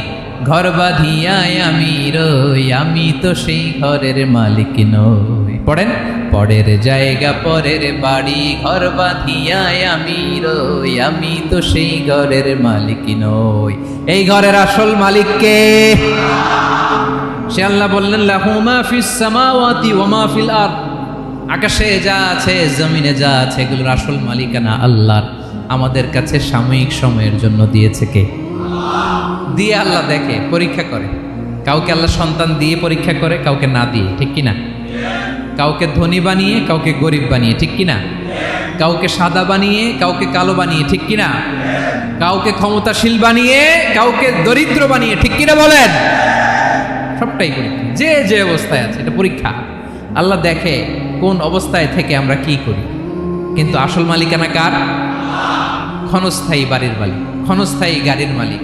ঘর বাঁধিয়ায় আমি রই, আমি তো সেই ঘরের মালিক নই। পড়েন, পরের জায়গা পরের বাড়ি, ঘর বাঁধিয়ায় আমি রই, আমি তো সেই ঘরের মালিক নই। এই ঘরের আসল মালিক কে? সে আল্লাহ বললেন, লাহু মা ফিস সামাওয়াতি ওয়া মা ফিল আরদ, আকাশে যা আছে, জমিনে যা আছে, এগুলোর আসল মালিকানা আল্লাহর। আমাদের কাছে সাময়িক সময়ের জন্য দিয়েছে কে? দিয়ে আল্লাহ দেখে, পরীক্ষা করে। কাউকে আল্লাহ সন্তান দিয়ে পরীক্ষা করে, কাউকে না দিয়ে, ঠিক কিনা? কাউকে ধনী বানিয়ে, কাউকে গরিব বানিয়ে, ঠিক কিনা? কাউকে সাদা বানিয়ে, কাউকে কালো বানিয়ে, ঠিক কিনা? কাউকে ক্ষমতাশীল বানিয়ে, কাউকে দরিদ্র বানিয়ে, ঠিক কিনা বলেন? সবটাই পরীক্ষা, যে যে অবস্থায় আছে এটা পরীক্ষা। আল্লাহ দেখে কোন অবস্থায় থেকে আমরা কি করি। কিন্তু আসল মালিকানা কার? ক্ষণস্থায়ী বাড়ির মালিক, ক্ষণস্থায়ী গাড়ির মালিক।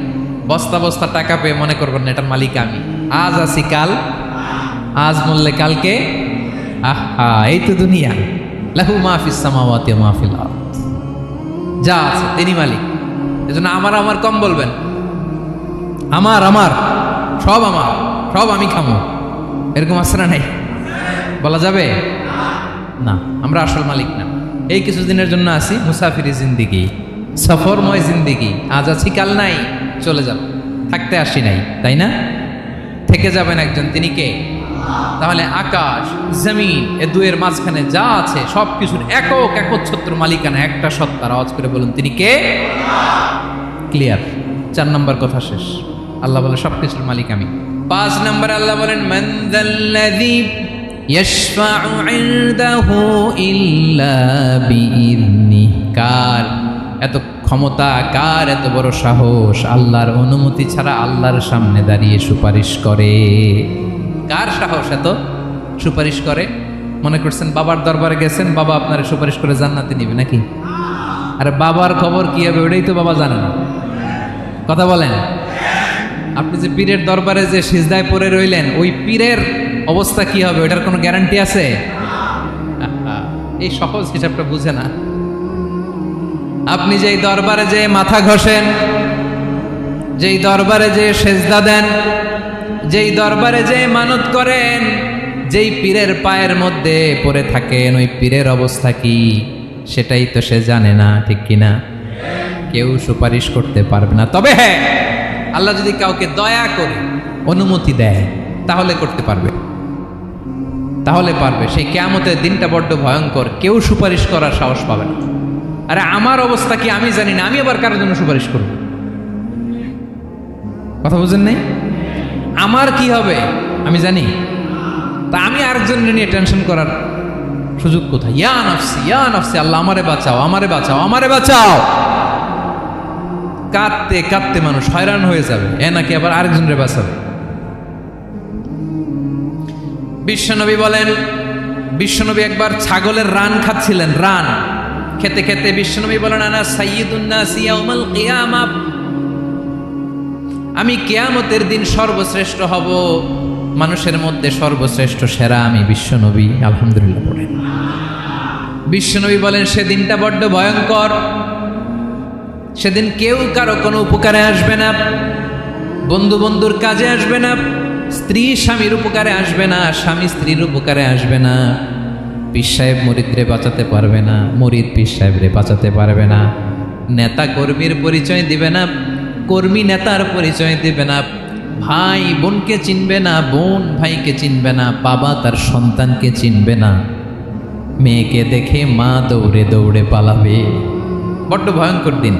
বস্তা বস্তা টাকা পেয়ে মনে করবেন না এটার মালিক আমি। আজ আছি কাল, আজ মরলে কালকে। আহা, এই তো দুনিয়া। লাহু মা ফিস সামাওয়াতি ওয়া মা ফিল আরদ, যা আছে তিনি মালিক। এজন্য আমার আমার কম বলবেন। আমার আমার সব আমার, সব আমি খামো, এরকম আছে না নাই? বলা যাবে না। আমরা আসল মালিক না। এই কিছুদিনের জন্য আছি, মুসাফিরি জিন্দিগি, সফরময় জিন্দিগি। আজ আছি কাল নাই, চলে যাব। থাকতে আসি নাই, তাই না? থেকে যাবেন একজন, তিনি কে? তাহলে আকাশ জমিন এ দুয়ের মাঝখানে যা আছে সব কিছুর একক একচ্ছত্র মালিকানা একটা সত্তার। আওয়াজ করে বলুন, তিনি কে? ক্লিয়ার। 4 নম্বর কথা শেষ। আল্লাহ বলে সব কিছুর মালিক আমি। 5 নম্বরে আল্লাহ বলেন, মান যাল্লাযী ইয়াশফাউ ইনদাহু ইল্লা বিইذনিহি, কার এত ক্ষমতা, কার এত বড় সাহস, আল্লাহর অনুমতি ছাড়া আল্লাহর সামনে দাঁড়িয়ে সুপারিশ করে? কার সাহস এত সুপারিশ করে? মনে করছেন বাবার দরবারে গেছেন, বাবা আপনার সুপারিশ করে জান্নাতে নিবে নাকি? আরে বাবার খবর কি হবে ওটাই তো বাবা জানে না। কথা বলেন। আপনি যে পীরের দরবারে যে সিজদায় পড়ে রইলেন, ওই পীরের অবস্থা কি হবে ওটার কোনো গ্যারান্টি আছে? এই সহজ হিসাবটা বুঝে না। আপনি যেই দরবারে যে মাথা ঘষেন, যেই দরবারে যে সেজদা দেন, যেই দরবারে যে মানত করেন, যেই পীরের পায়ের মধ্যে পড়ে থাকেন, ওই পীরের অবস্থা কি সেটাই তো সে জানে না, ঠিক কিনা? কেউ সুপারিশ করতে পারবে না। তবে হ্যাঁ, আল্লাহ যদি কাউকে দয়া করে অনুমতি দেয় তাহলে করতে পারবে, তাহলে পারবে। সেই কিয়ামতের দিনটা বড্ড ভয়ঙ্কর, কেউ সুপারিশ করার সাহস পাবে না। আরে আমার অবস্থা কি আমি জানি না, আমি আবার কারোর জন্য সুপারিশ করব? কথা বুঝেন নাই? আমার কি হবে আমি জানি, তা আমি আরেকজনের নিয়ে টেনশন করার সুযোগ কোথায়? ইয়া নাফসি, ইয়া নাফসি, আল্লাহ আমারে বাঁচাও, আমারে বাঁচাও, আমারে বাঁচাও। কাঁদতে কাঁদতে মানুষ হয়রান হয়ে যাবে, এ নাকি আবার আরেকজনের বাঁচাবে। বিশ্বনবী বলেন, বিশ্বনবী একবার ছাগলের রান খাচ্ছিলেন, রান খেতে খেতে বিশ্বনবী বলেন, আনা সাইয়্যিদুন নাস ইয়াউমাল কিয়ামাহ, আমি কিয়ামতের দিন সর্বশ্রেষ্ঠ হব, মানুষের মধ্যে সর্বশ্রেষ্ঠ সেরা আমি বিশ্বনবী। আলহামদুলিল্লাহ পড়েন। বিশ্বনবী বলেন, সেদিনটা বড্ড ভয়ঙ্কর, সেদিন কেউ কারো কোনো উপকারে আসবে না, বন্ধু বন্ধুর কাজে আসবে না, স্ত্রী স্বামীর উপকারে আসবে না, স্বামী স্ত্রীর উপকারে আসবে না, পীর সাহেব মুরিদরে বাঁচাতে পারবে না, মুরিদ পীর সাহেবরে বাঁচাতে পারবে না, নেতা কর্মীর পরিচয় দিবে না, কর্মী নেতার পরিচয় দিবে না, ভাই বোনকে চিনবে না, বোন ভাইকে চিনবে না, বাবা তার সন্তানকে চিনবে না, মেয়েকে দেখে মা দৌড়ে দৌড়ে পালাবে। বড্ড ভয়ঙ্কর দিন।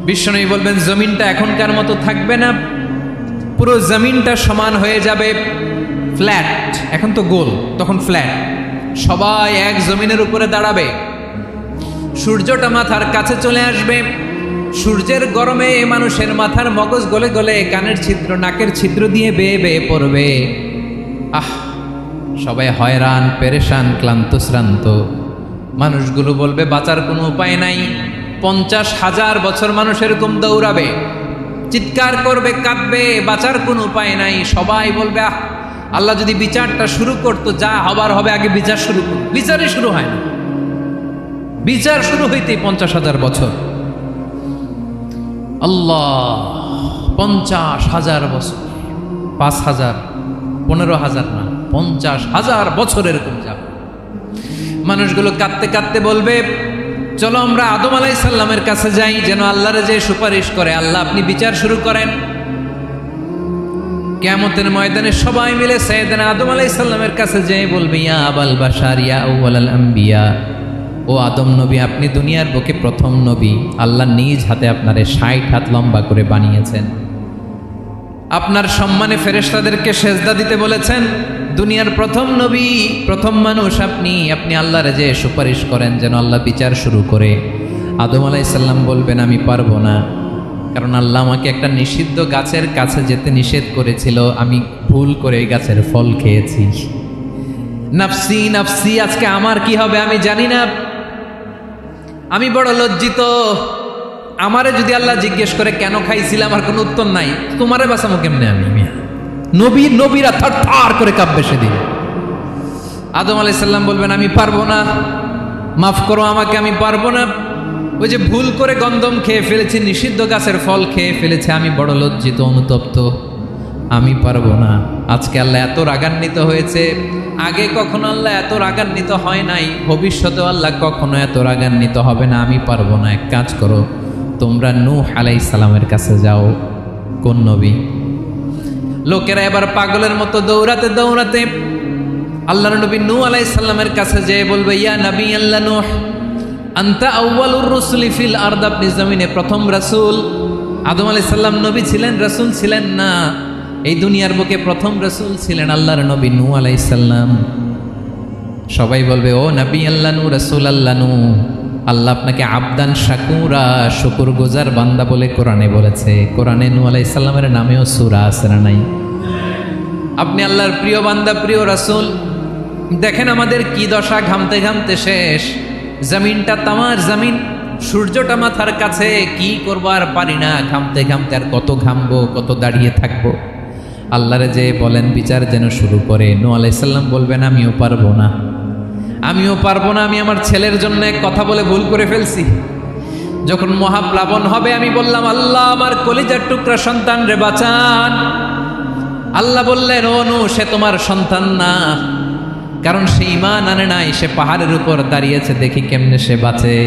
বিশ্বনবী বলবেন, জমিনটা এখনকার মতো থাকবে না, পুরো জমিনটা সমান হয়ে যাবে, ফ্ল্যাট, এখন তো গোল, তখন ফ্ল্যাট, সবাই এক জমিনের উপরে দাঁড়াবে, সূর্যটা মাথার কাছে চলে আসবে, সূর্যের গরমে মানুষের মাথার মগজ গলে গলে কানের ছিদ্র নাকের ছিদ্র দিয়ে বেয়ে বেয়ে পড়বে। আহ, সবাই হয়রান, পেরেশান, ক্লান্ত শ্রান্ত। মানুষগুলো বলবে বাঁচার কোনো উপায় নাই। 50,000 বছর মানুষ এরকম দৌড়াবে, চিৎকার করবে, কাঁদবে, বাঁচার কোনো উপায় নাই। সবাই বলবে, আহ, আল্লাহ যদি বিচারটা শুরু করতো, যা হবার হবে, আগে বিচার শুরু করুন। বিচারই শুরু হয় না, বিচার শুরু হইতেই 50,000 বছর। আল্লাহ, 50,000 বছর, 5,000, 15,000 না, 50,000 বছর এরকম যাবে। মানুষগুলো কাঁদতে কাঁদতে বলবে, চলো আমরা আদম আলাইহিস সালামের কাছে যাই, যেন আল্লাহরে যে সুপারিশ করে, আল্লাহ আপনি বিচার শুরু করেন। কিয়ামতের ময়দানে সবাই মিলে সাইয়েদনা আদম আলাইহিস সালামের কাছে যেয়ে বলবে, ইয়া আবাল বাশার ইয়া আউয়ালাল আম্বিয়া, ও আদম নবী, আপনি দুনিয়ার বুকে প্রথম নবী, আল্লাহ নিজ হাতে আপনারে 60 হাত লম্বা করে বানিয়েছেন, আপনার সম্মানে ফেরেশতাদেরকে সেজদা দিতে বলেছেন, দুনিয়ার প্রথম নবী, প্রথম মানুষ আপনি, আপনি আল্লাহরে যে সুপারিশ করেন যেন আল্লাহ বিচার শুরু করে। আদম আলাইহিস সালাম বলবেন, আমি পারবো না, কারণ আল্লাহ আমাকে একটা নিষিদ্ধ গাছের কাছে যেতে নিষেধ করেছিল, আমি ভুল করে এই গাছের ফল খেয়েছি। নাফসি নাফসি, আজকে আমার কি হবে আমি জানি না, আমি বড় লজ্জিত। আমারে যদি আল্লাহ জিজ্ঞেস করে কেন খাইছিলাম, আমার কোনো উত্তর নাই, তোমারে বাঁচামো কেমনে আমি? নবীরা থার থার করে কাঁপবে সেদিন। আদম আলাইহিস সালাম বলবেন, আমি পারবো না, মাফ করো আমাকে, আমি পারবো না, ওই যে ভুল করে গন্ধম খেয়ে ফেলেছি, নিষিদ্ধ গাছের ফল খেয়ে ফেলেছে, আমি বড় লজ্জিত, অনুতপ্ত, আমি পারবো না। আজকে আল্লাহ এত রাগান্বিত হয়েছে, আগে কখনো আল্লাহ এত রাগান্বিত হয় নাই, ভবিষ্যতেও আল্লাহ কখনো এত রাগান্বিত হবে না, আমি পারবো না। এক কাজ করো, তোমরা নূহ আলাইহিস সালামের কাছে যাও। কোন নবী? লোকেরা এবার পাগলের মতো দৌড়াতে দৌড়াতে আল্লাহর নবী নূহ আলাইহিস সালামের কাছে যেয়ে বলবে, ইয়া নবী আল্লাহ নূহ, আনতা আউয়ালুর রুসুলি ফিল আরদ, আপনি জমিনে প্রথম রাসূল। আদম আলাইহিস সালাম নবী ছিলেন, রাসূল ছিলেন না, এই দুনিয়ার বুকে প্রথম রাসূল ছিলেন আল্লাহর নবী নূহ আলাইহিস সালাম। সবাই বলবে, ও নবী আল্লাহ নূহ, রাসূল আল্লাহ নূহ, আল্লাহ আপনাকে আবদান শাকুরা, শুকর গুজার বান্দা বলে কোরআনে বলেছে। কোরআনে নূহ আলাইহিস সালামের নামেও সূরা আছে না নাই? আপনি আল্লাহর প্রিয় বান্দা, প্রিয় রাসূল। দেখেন আমাদের কি দশা, ঘামতে ঘামতে শেষ, জমিনটা তামার জমিন, সূর্যটা মাথার কাছে, কি করবো আর পারি না, ঘামতে ঘামতে আর কত ঘামবো, কত দাঁড়িয়ে থাকবো। আল্লাহরে যে বলেন বিচার যেন শুরু করে। নূহ আলাইহিস সালাম বলবেন, আমিও পারবো না, আমিও পারবো না, আমি আমার ছেলের জন্য কথা বলে ভুল করে ফেলছি। যখন মহাপ্লাবন হবে আমি বললাম, আল্লাহ আমার কলিজার টুকরা সন্তান রে বাঁচান। আল্লাহ বললেন, ও নূহ, সে তোমার সন্তান না, কারণ সে ঈমান আনে নাই, সে পাহাড়ের উপর দাঁড়িয়েছে, দেখি কেমনে সে বাঁচে।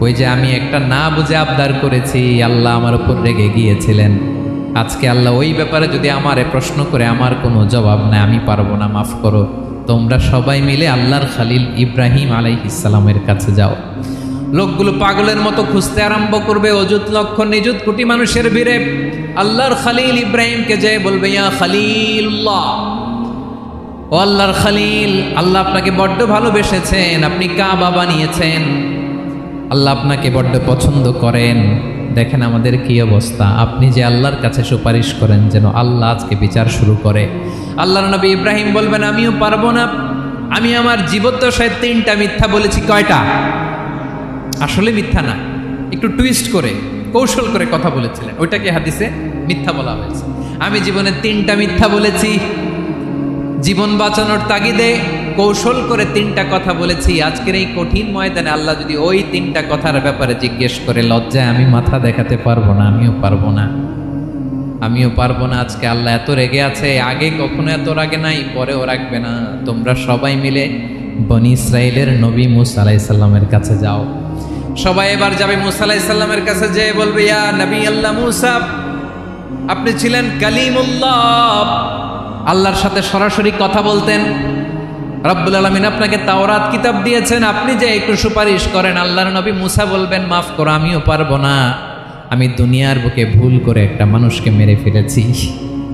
ওই যে আমি একটা না বুঝে আবদার করেছি, আল্লাহ আমার উপর রেগে গিয়েছিলেন। আজকে আল্লাহ ওই ব্যাপারে যদি আমারে প্রশ্ন করে, আমার কোনো জবাব নাই, আমি পারবো না, মাফ করো। তোমরা সবাই মিলে আল্লাহর খালিল ইব্রাহিম আলাইহিস সালামের কাছে যাও। লোকগুলো পাগলের মতো খুঁজতে আরম্ভ করবে, অযুত লক্ষ নিযুত কোটি মানুষের ভিড়ে আল্লাহর খালিল ইব্রাহিমকে যেয়ে বলবে, ইয়া খালিলুল্লাহ, ও আল্লাহর খালিল, আল্লাহ আপনাকে বড্ড ভালোবেসেছেন, আপনি কাবা বানিয়েছেন, আল্লাহ আপনাকে বড্ড পছন্দ করেন, দেখেন আমাদের কি অবস্থা। আপনি যে আল্লাহর কাছে সুপারিশ করেন যেন আল্লাহ আজকে বিচার শুরু করে। আল্লাহর নবী ইব্রাহিম বলবেন আমিও পারবো না, আমি আমার জীবদ্দশায় 3টা মিথ্যা বলেছি। কয়টা? আসলে মিথ্যা না, একটু টুইস্ট করে কৌশল করে কথা বলেছিলেন, ওইটাকে হাদিসে মিথ্যা বলা হয়েছে। আমি জীবনে 3টা মিথ্যা বলেছি, জীবন বাঁচানোর তাগিদে কৌশল করে 3টা কথা বলেছি। আজকের এই কঠিন ময়দানে আল্লাহ যদি ওই 3টা কথার ব্যাপারে জিজ্ঞেস করে, লজ্জায় আমি মাথা দেখাতে পারবো না, আমিও পারবো না, আমিও পারবো না। আজকে আল্লাহ এত রেগে আছে, আগে কখনো এত রাগে নাই, পরেও রাখবে না। তোমরা সবাই মিলে বনি ইসরাইলের নবী মুসা আলাইহিস সালামের কাছে যাও। সবাই এবার যাবে মুসা আলাইহিস সালামের কাছে, যেয়ে বলবে ইয়া নবী আল্লাহ মুসা, আপনি ছিলেন কালিমুল্লাহ, আল্লাহর সাথে সরাসরি কথা বলতেন। রব্বুল আলামিন আপনাকে তাওরাত কিতাব দিয়েছেন, আপনি যে একটু সুপারিশ করেন। আল্লাহর নবী মুসা বলবেন মাফ করো, আমিও পারবো না, আমি দুনিয়ার বুকে ভুল করে একটা মানুষকে মেরে ফেলেছি।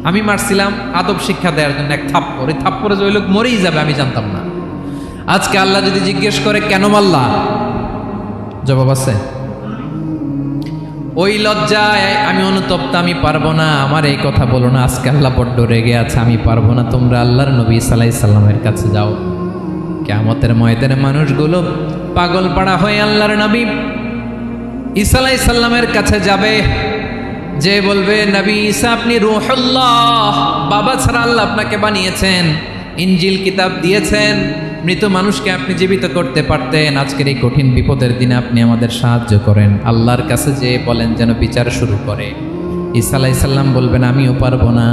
আমি মারছিলাম আদব শিক্ষা দেওয়ার জন্য এক থাপ্পড়, এই থাপ্পড়ে যে ওই লোক মরেই যাবে আমি জানতাম না। আজকে আল্লাহ যদি জিজ্ঞেস করে কেন মারলা, জবাব আছে? ওই লজ্জায় আমি অনুতপ্ত, আমি পারবো না, আমার এই কথা বলো না। আজকে আল্লাহ বড্ড রেগে আছে, আমি পারবো না। তোমরা আল্লাহর নবী ঈসা আলাইহিস সালামের কাছে যাও। কিয়ামতের ময়দানে মানুষগুলো পাগল পাড়া হয়ে আল্লাহর নবী ঈসা আলাইহিস সালামের কাছে যাবে, যে বলবে নবী ঈসা আপনি রূহুল্লাহ, বাবা ছাড়া আল্লাহ আপনাকে বানিয়েছেন, ইনজিল কিতাব দিয়েছেন, মৃত মানুষকে আপনি জীবিত করতে পারতেন। আজকের এই কঠিন বিপদের দিনে আপনি আমাদের সাহায্য করেন। আল্লাহর কাছে যে বলেন যেন বিচার শুরু করে। ঈসা আলাইহিস সালাম বলবেন আমিও পারবো না,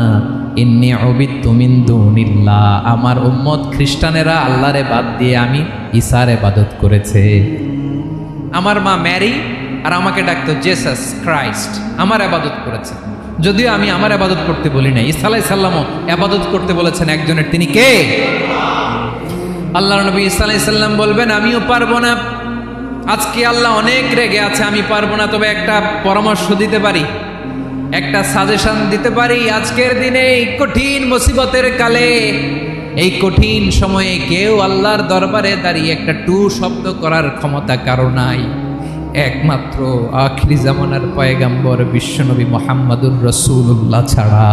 ইন্নী উবিদতু মিন দুনিল্লাহ, আমার উম্মত খ্রিস্টানেরা আল্লাহরে বাদ দিয়ে আমি ঈসার ইবাদত করেছে। আমার মা ম্যারি আর আমাকে ডাকতো জেসাস ক্রাইস্ট, আমার ইবাদত করেছে। যদিও আমি আমার ইবাদত করতে বলি না, ঈসা আলাইহিস সালামও ইবাদত করতে বলেছেন একজনের, তিনি কে? আল্লাহর নবী ঈসা আলাইহিস সালাম বলবেন আমিও পারবো না, আজকে আল্লাহ অনেক রেগে আছে, আমি পারবো না। তবে একটা পরামর্শ দিতে পারি, একটা সাজেশন দিতে পারি। আজকের দিনে এই কঠিন মুসিবতের কালে, এই কঠিন সময়ে কেউ আল্লাহর দরবারে দাঁড়িয়ে একটা টু শব্দ করার ক্ষমতা কারো নাই, একমাত্র আখিরি জামানার পয়গাম্বর বিশ্বনবী মুহাম্মদুর রাসূলুল্লাহ ছাড়া।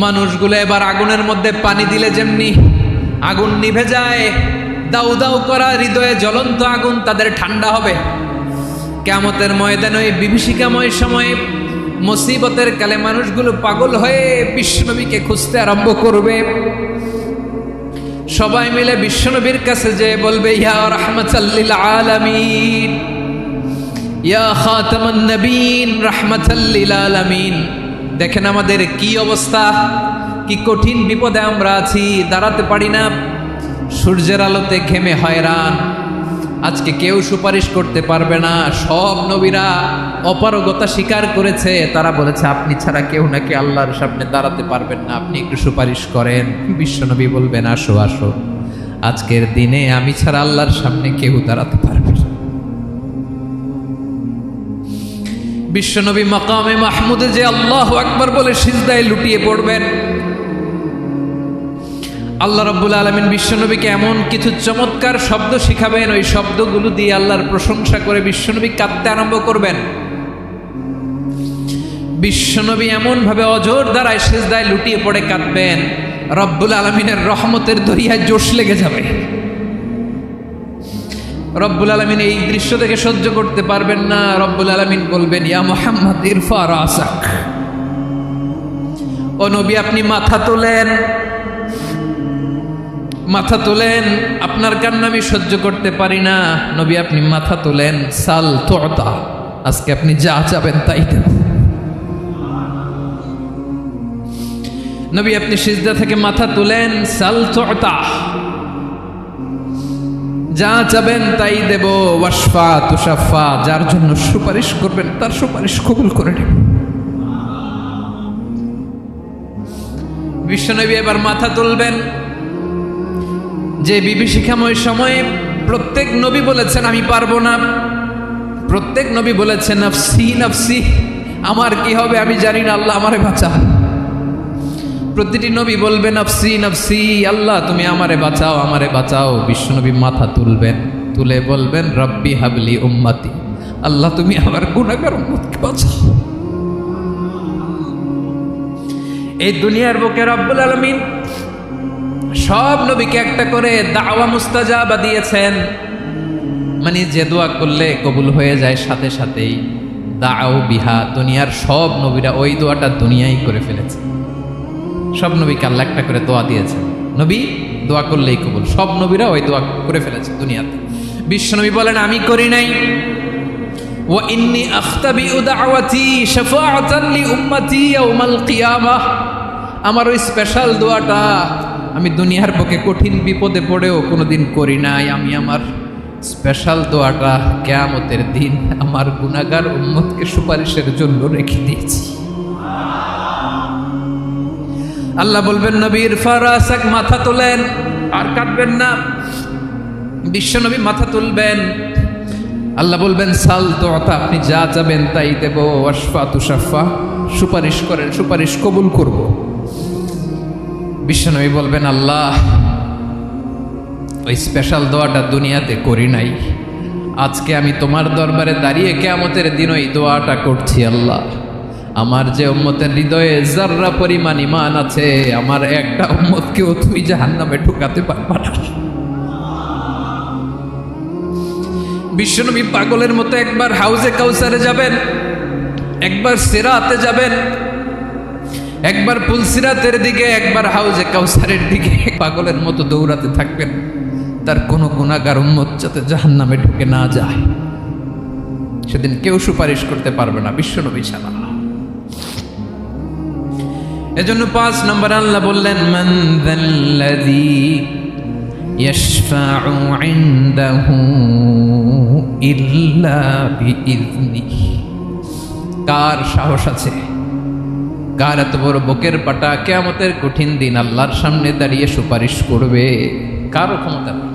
মানুষগুলো এবার আগুনের মধ্যে পানি দিলে যেমনি আগুন নিভে যায়, দাউ দাউ করা হৃদয়ে জ্বলন্ত আগুন তাদের ঠান্ডা হবে। কিয়ামতের ময়দানে ওই বিভীষিকাময় সময়ে মুসিবতের কালে মানুষগুলো পাগল হয়ে বিশ্বনবীকে খুঁজতে আরম্ভ করবে। সবাই মিলে বিশ্বনবীর কাছে যে বলবে ইয়া রাহমাতাল লিল আলামিন, ইয়া খাতামান নবীন, রাহমাতাল লিল আলামিন। দেখেন আমাদের কি অবস্থা, কি কঠিন বিপদে আমরা আছি, দাঁড়াতে পারি না, সূর্যের আলোতে ঘেমে হয়রান। আজকে কেউ সুপারিশ করতে পারবে না। সব নবীরা অপারগতা স্বীকার করেছে, তারা বলেছে আপনি ছাড়া কেউ নাকি আল্লাহর সামনে দাঁড়াতে পারবেন না, আপনি একটু সুপারিশ করেন। বিশ্বনবী বলবেন আসো আসো, আজকের দিনে আমি ছাড়া আল্লাহর সামনে কেউ দাঁড়াতে পারবে না। বিশ্বনবী মাকামে মাহমুদে যে আল্লাহু আকবার বলে সিজদায় লুটিয়ে পড়বেন। আল্লাহ রাব্বুল আলামিন বিশ্বনবীকে এমন কিছু চমৎকার শব্দ শিখাবেন, ওই শব্দগুলো দিয়ে আল্লাহর প্রশংসা করে বিশ্বনবী কাঁদতে আরম্ভ করবেন। বিশ্বনবী এমন ভাবে অজর দ্বারায় সিজদায় লুটিয়ে পড়ে কাঁদবেন, রব্বুল আলামিনের রহমতের দরিয়ায় জোশ লেগে যাবে। রব্বুল আলামিন এই দৃশ্য থেকে সহ্য করতে পারবেন না। রব্বুল আলামিন বলবেন ইয়া মুহাম্মদ ইরফা রাসাক, ও নবী আপনি মাথা তোলেন, মাথা তোলেন, আপনার কান্না আমি সহ্য করতে পারি না। নবী আপনি মাথা তোলেন, সাল তুতা, আজকে আপনি যা চাবেন তাই দেব। নবী আপনি সিজদা থেকে মাথা তুলেন, সাল তুতা, যা চাবেন তাই দেব। ওয়াশফা তুশাফা, যার জন্য সুপারিশ করবেন তার সুপারিশ কবুল করে নেব। বিশ্বনবী এবার মাথা তুলবেন। যে বিভীষিকাময় সময়ে প্রত্যেক নবী বলেছেন আমি পারবো না, প্রত্যেক নবী বলেছেন নফসি নফসি, আমার কি হবে আমি জানি না, আল্লাহ আমারে বাঁচা। প্রতিটি নবী বলবেন নফসি নফসি, আল্লাহ তুমি আমারে বাঁচাও আমারে বাঁচাও। বিশ্বনবী মাথা তুলবেন, তুলে বলবেন রব্বি হাবলি উম্মতি, আল্লাহ তুমি আমার গুনাহগার উম্মতকে বাঁচাও। এই দুনিয়ার বুকে রব্বুল আলামিন সব নবীকে একটা করে দাওয়া মুস্তাজাবা দিয়েছেন, মানে যে দোয়া করলে কবুল হয়ে যায় সাথে সাথেই। দাও বিহা, দুনিয়ার সব নবীরা ওই দোয়াটা দুনিয়ায় করে ফেলেছে। সব নবীকে আল্লাহ একটা করে দোয়া দিয়েছেন, নবী দোয়া করলেই কবুল। সব নবীরা ওই দোয়া করে ফেলেছে দুনিয়াতে। বিশ্বনবী বলেন আমি করি নাই। ওয়া ইন্নী আখতাবিউ দাওয়াতি শাফাআতান লি উম্মতি ইয়াউমাল কিয়ামাহ, আমার ওই স্পেশাল দোয়াটা আমি দুনিয়ার বুকে কঠিন বিপদে পড়েও কোনোদিন করি নাই। আমি আমার স্পেশাল দোয়াটা কিয়ামতের দিন আমার গুনাহগার উম্মতকে সুপারিশের জন্য রেখে দিয়েছি। আল্লাহ বলবেন নবীর ফারাসাক, মাথা তোলেন, আর কাটবেন না। বিশ্বনবী মাথা তুলবেন, আল্লাহ বলবেন সাল তোতা, আপনি যা চাবেন তাই দেব। ওয়াশফা তুশাফা, সুপারিশ করেন, সুপারিশ কবুল করব। বিশ্বনবী বলবেন আল্লাহ ওই স্পেশাল দোয়াটা দুনিয়াতে করি নাই, আজকে আমি তোমার দরবারে দাঁড়িয়ে কিয়ামতের দিন ওই দোয়াটা করছি। আল্লাহ আমার যে উম্মতের হৃদয়ে যাররা পরিমাণ ঈমান আছে, আমার একটা উম্মতকেও তুমি জাহান্নামে ঢুকাতে পারবা না। বিশ্বনবী পাগলের মতো একবার হাউজে কাউসারে যাবেন, একবার সিরাতে যাবেন, একবার পুলসিরাতের দিকে, একবার হাউজে কাউসারের দিকে পাগলের মতো দৌড়াতে থাকবেন, তার কোনো গুনাহগার উম্মত যাতে জাহান্নামে ঢুকে না যায়। সেদিন কেউ সুপারিশ করতে পারবে না বিশ্বনবী ছাড়া। এজন্য 5 নম্বর আল্লাহ বললেন মান যাল্লাযী ইয়াশফাউ ইনদাহু ইল্লা বিইযনিহি, কার সাহস আছে, কার এত বড় বুকের পাটা কিয়ামতের কঠিন দিন আল্লাহর সামনে দাঁড়িয়ে সুপারিশ করবে? কারো ক্ষমতা নাই,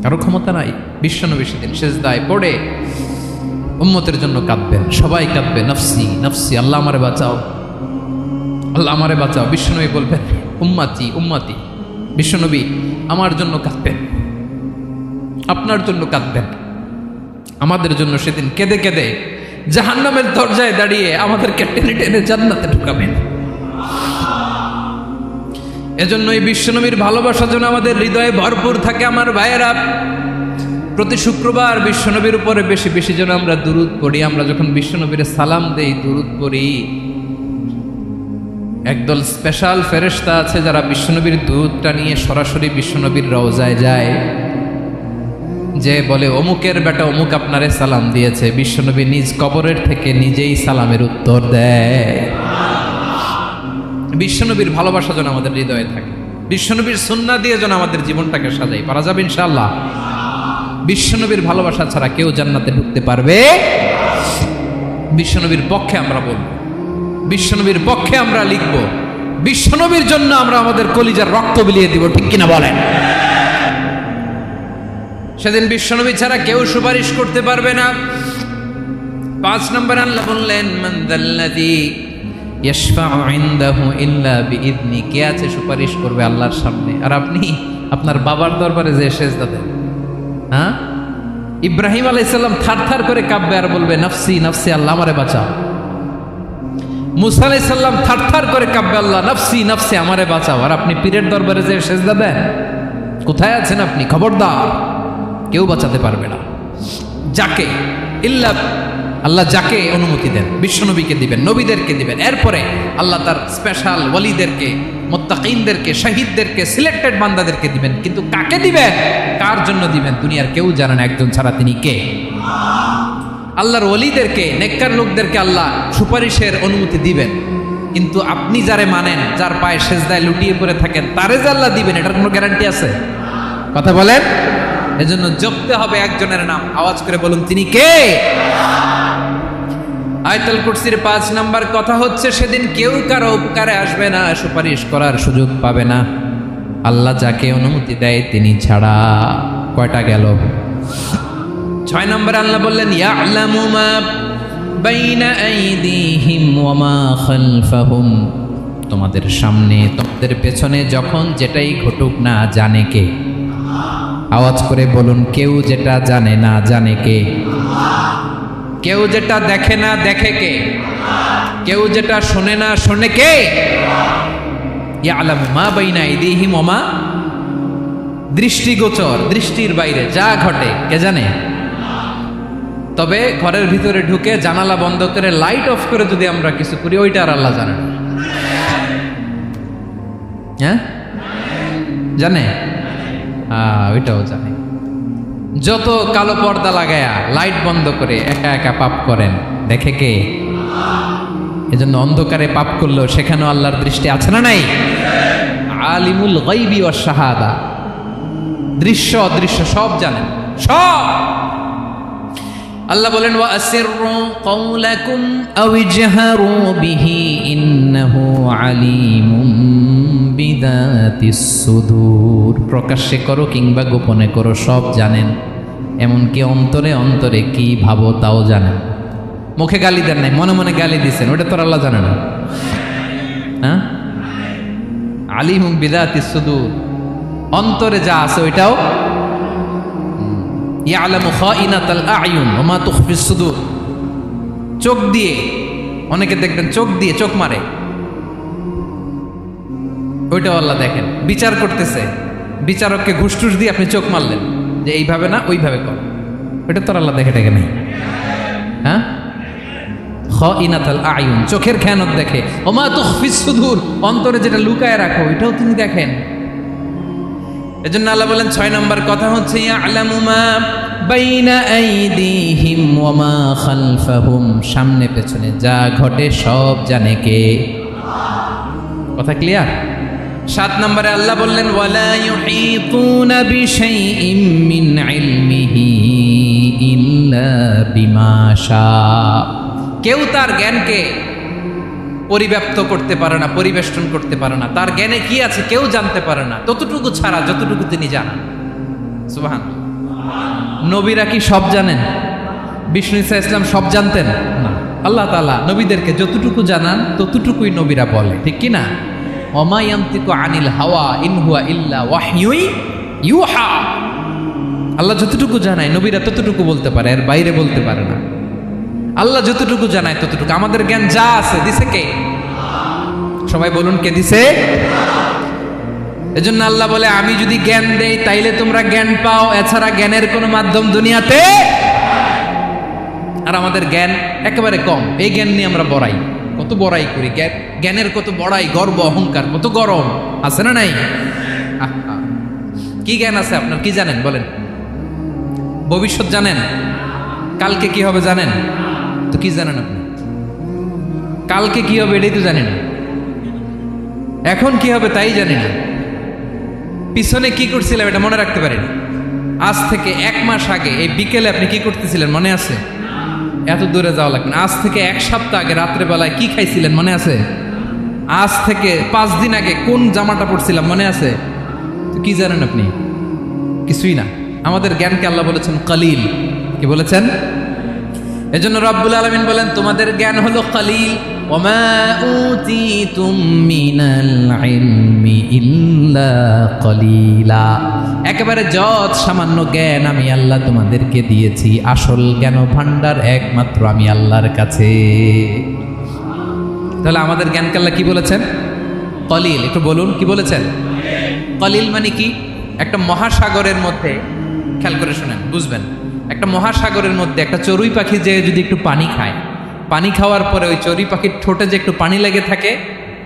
কারো ক্ষমতা নাই। বিশ্বনবী সেদিন সেজদায় পড়ে উম্মতের জন্য কাঁদবেন, সবাই কাঁদবে, নফসি নফসি, আল্লাহ আমারে বাঁচাও, আল্লাহ আমারে বাঁচাও। বিশ্বনবী বলবেন উম্মতি উম্মতি। বিশ্বনবী আমার জন্য কাঁদবেন, আপনার জন্য কাঁদবেন, আমাদের জন্য সেদিন কেঁদে কেঁদে জাহান্নামের দরজায় দাঁড়িয়ে আমাদেরকে টেনে টেনে জান্নাতে ঢুকাবেন। এজন্য এই বিশ্বনবীর ভালোবাসা যেন আমাদের হৃদয়ে ভরপুর থাকে। আমার ভাইয়েরা, প্রতি শুক্রবার বিশ্বনবীর উপরে বেশি বেশি যেন আমরা দুরূদ পড়ি। আমরা যখন বিশ্বনবীর সালাম দেই, দুরূদ পড়ি, একদল স্পেশাল ফেরেশতা আছে যারা বিশ্বনবীর দুরূদটা নিয়ে সরাসরি বিশ্বনবীর রওজায় যায়, যে বলে অমুকের বেটা অমুক আপনারে সালাম দিয়েছে। বিশ্বনবী নিজ কবরের থেকে নিজেই সালামের উত্তর দেয়। বিশ্বনবীর ভালোবাসা যেন আমাদের হৃদয়ে থাকে, বিশ্বনবীর সুন্নাহ দিয়ে যেন আমাদের জীবনটাকে সাজাই। পারা যাবে ইনশাআল্লাহ। বিশ্বনবীর ভালোবাসা ছাড়া কেউ জান্নাতে ঢুকতে পারবে? বিশ্বনবীর পক্ষে আমরা বলব, বিশ্বনবীর পক্ষে আমরা লিখব, বিশ্বনবীর জন্য আমরা আমাদের কলিজার রক্ত বিলিয়ে দিব, ঠিক কিনা বলেন? সেদিন বিশ্বনবী ছাড়া কেউ সুপারিশ করতে পারবে না। 5 নম্বর আল্লাহ বললেন মান যাল্লাযী ইয়াশফাউ ইনদাহু ইল্লা বিইযনি, কে আছে সুপারিশ করবে আল্লাহর সামনে? আর আপনি আপনার বাবার দরবারে যে সেজদা দেন, হ্যাঁ, ইব্রাহিম আলাইহিস সালাম থারথার করে কাঁপবে আর বলবে নফসি নফসি, আল্লাহ আমারে বাঁচাও। মুসা আলাইহিস সালাম থারথার করে কাঁপবে, আল্লাহ নফসি নফসি, আমারে বাঁচাও। আর আপনি পীরের দরবারে যে সেজদা দেন, কোথায় আছেন আপনি? খবরদার, কেউ বাঁচাতে পারবে না। যাকে ইল্লা আল্লাহ যাকে অনুমতি দেন, বিশ্বনবীকে দিবেন, নবীদেরকে দিবেন, এরপরে আল্লাহ তার স্পেশাল ওয়ালিদেরকে, মুত্তাকিনদেরকে, শহীদদেরকে, সিলেক্টেড বান্দাদেরকে দিবেন। কিন্তু কাকে দিবেন, কার জন্য দিবেন, দুনিয়ার কেউ জানে না একজন ছাড়া, তিনি কে? আল্লাহর ওয়ালিদেরকে, নেককার লোকদেরকে আল্লাহ সুপারিশের অনুমতি দিবেন। কিন্তু আপনি যারে মানেন, যার পায়ে সেজদায় লুটিয়ে পড়ে থাকেন, তারে যে আল্লাহ দিবেন, এটার কোনো গ্যারান্টি আছে? কথা বলেন। এজন্য জপতে হবে একজনের নাম, আওয়াজ করে বলুন তিনি কে? আয়াতুল কুরসির 5 নাম্বার কথা হচ্ছে সেদিন কেউ কারো উপকারে আসবে না, সুপারিশ করার সুযোগ পাবে না, আল্লাহ যাকে অনুমতি দেয় তিনি ছাড়া। কয়টা গেল? 6 নম্বর আল্লাহ বললেন ইয়ালামু মা বাইনা আইদিহিম ওয়া মা খালফাহুম, তোমাদের সামনে তোমাদের পেছনে যখন যেটাই ঘটুক না জানে কে? আওয়াজ করে বলুন, কেউ যেটা জানে না জানে কে? কেউ যেটা দেখে না দেখে কে? কেউ যেটা শোনে না শোনে কে? ইয়ালামু মা বাইনা আইদিহিম ওয়া মা, দৃষ্টিগোচর, দৃষ্টির বাইরে যা ঘটে কে জানে? তবে ঘরের ভিতরে ঢুকে জানালা বন্ধ করে লাইট অফ করে যদি আমরা কিছু করি, ওইটা আর আল্লাহ জানে না। হ্যাঁ, জানে? ওইটাও জানে। যত কালো পর্দা লাগায়া লাইট বন্ধ করে একা একা পাপ করেন, দেখে কে? এজন্য অন্ধকারে পাপ করলেও সেখানেও আল্লাহর দৃষ্টি আছে না নাই? আলিমুল গায়বি ওয়াশ শাহাদা, দৃশ্য অদৃশ্য সব জানেন, সব। আল্লাহ বলেন ওয়া আসিররু কাওলাকুম আও ইজহারু বিহি ইন্নাহু আলিমুম বিদাতিস সুদূর। প্রকাশ্যে করো কিংবা গোপনে করো, সব জানেন। এমনকি অন্তরে অন্তরে কি ভাবো তাও জানেন। মুখে গালি দেন নাই, মনে মনে গালি দিচ্ছেন, ওটা তো আল্লাহ জানে না? হ্যাঁ, আলিমুম বিদাতিস সুদূর, অন্তরে যা আছে ওইটাও। ইয়ালামু খাইনাতাল আয়ুন ওয়া মা তুখফিস সুদূর, চোখ দিয়ে, অনেকে দেখবেন চোখ দিয়ে চোখ মারে, ওইটাও আল্লাহ দেখেন। বিচার করতেছে, বিচারককে ঘুষ টুস দিয়ে আপনি চোখ মারলেন যে এইভাবে না ওইভাবে কর, ওইটা তো আল্লাহ দেখে টেকে নাই? হ্যাঁ, খাইনাতাল আয়ুন, চোখের খেয়ানত দেখে। ওয়া মা তুখফিস সুদূর, অন্তরে যেটা লুকায় রাখো ওইটাও তিনি দেখেন। এজন্য আল্লাহ বলেন 6 নম্বর কথা হচ্ছে ইয়ালামু মা বাইনা আইদিহিম ওয়া মা খালফাহুম, সামনে পেছনে যা ঘটে সব জানে কে? কথা ক্লিয়ার? 7 নম্বরে আল্লাহ বললেন ওয়ালা ইউহিতুনা বিশাইইম মিন ইলমিহি ইল্লা বিমা শা, কেউ তার জ্ঞানকে পরিব্যাপ্ত করতে পারে না, পরিবেষ্টন করতে পারে না। তার জ্ঞানে কি আছে কেউ জানতে পারে না, ততটুকু ছাড়া যতটুকু তিনি জানেন। সুবহানাল্লাহ। নবীরা কি সব জানেন? বিষ্ণু ঈসা ইসলাম সব জানতেন না। আল্লাহ তাআলা নবীদেরকে যতটুকু জানান ততটুকুই নবীরা বলে, ঠিক কি না? ওমা ইয়ানতিকু আনিল হাওয়া ইন হুয়া ইল্লা ওয়াহয়ুই ইউহা। আল্লাহ যতটুকু জানায় নবীরা ততটুকু বলতে পারে, এর বাইরে বলতে পারে না। আল্লাহ যতটুকু জানায় ততটুকু। আমাদের জ্ঞান যা আছে দিছে কে? সবাই বলুন, কে দিছে? এজন্য আল্লাহ বলে আমি যদি জ্ঞান দেই তাইলে তোমরা জ্ঞান পাও, এছাড়া জ্ঞানের কোনো মাধ্যম দুনিয়াতে। আর আমাদের জ্ঞান একেবারে কম, এই জ্ঞান নিয়ে আমরা বড়াই, কত বড়াই করি, জ্ঞানের কত বড়াই, গর্ব অহংকার, কত গরম আছে না নাই? কি জ্ঞান আছে আপনার? কি জানেন বলেন? ভবিষ্যৎ জানেন? কালকে কি হবে জানেন? তো কি জানেন আপনি? কালকে কি হবে এটাই তো জানি না, এখন কি হবে তাই জানি না, পিছনে কি করছিলাম এটা মনে রাখতে পারি না। আজ থেকে 1 মাস আগে এই বিকেলে আপনি কি করতেছিলেন মনে আছে? এত দূরে যাওয়া লাগবে না। আজ থেকে 1 সপ্তাহ আগে রাত্রেবেলায় কি খাইছিলেন মনে আছে? আজ থেকে 5 দিন আগে কোন জামাটা পরছিলাম মনে আছে? তো কি জানেন আপনি? কিছুই না। আমাদের জ্ঞানকে আল্লাহ বলেছেন কালিল। কি বলেছেন? এজন্য রব্বুল আলামিন বলেন তোমাদের জ্ঞান হলো কালিল। ওমা উতিতুম মিনাল ইলমি ইল্লা কালিলা, একেবারে যত সামান্য জ্ঞান আমি আল্লাহ তোমাদেরকে দিয়েছি, আসল জ্ঞান ভান্ডার একমাত্র আমি আল্লাহর কাছে। তাহলে আমাদের জ্ঞানকে আল্লাহ কি বলেছেন? কলিল। একটু বলুন কি বলেছেন? কলিল মানে কি? একটা মহাসাগরের মধ্যে, খেয়াল করে শুনেন বুঝবেন, একটা মহাসাগরের মধ্যে একটা চড়ুই পাখি যে যদি একটু পানি খায়, পানি খাওয়ার পরে ওই চড়ুই পাখির ঠোঁটে যে একটু পানি লেগে থাকে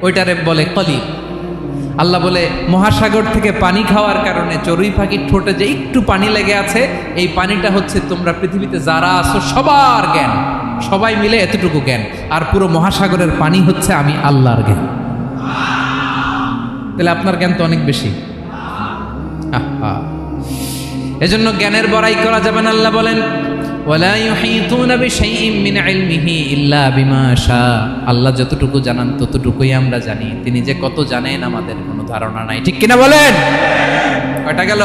ওইটারে বলে কলিল। আল্লাহ বলে মহাসাগর থেকে পানি খাওয়ার কারণে চড়ুই পাখির ঠোঁটে যে একটু পানি লেগে আছে, এই পানিটা হচ্ছে তোমরা পৃথিবীতে যারা আছো সবার জ্ঞান, সবাই মিলে এতটুকু জ্ঞান, আর পুরো মহাসাগরের পানি হচ্ছে আমি আল্লাহর জ্ঞান। তাহলে আপনার জ্ঞান তো অনেক বেশি। এজন্য জ্ঞানের বড়াই করা যাবে না। আল্লাহ বলেন ওয়ালা ইউহিতুনা বিশাইইম মিন ইলমিহি ইল্লা বিমা শা, আল্লাহ যতটুকু জানান ততটুকুই আমরা জানি, তিনি যে কত জানেন আমাদের কোনো ধারণা নাই, ঠিক কিনা বলেন? কয়টা গেল?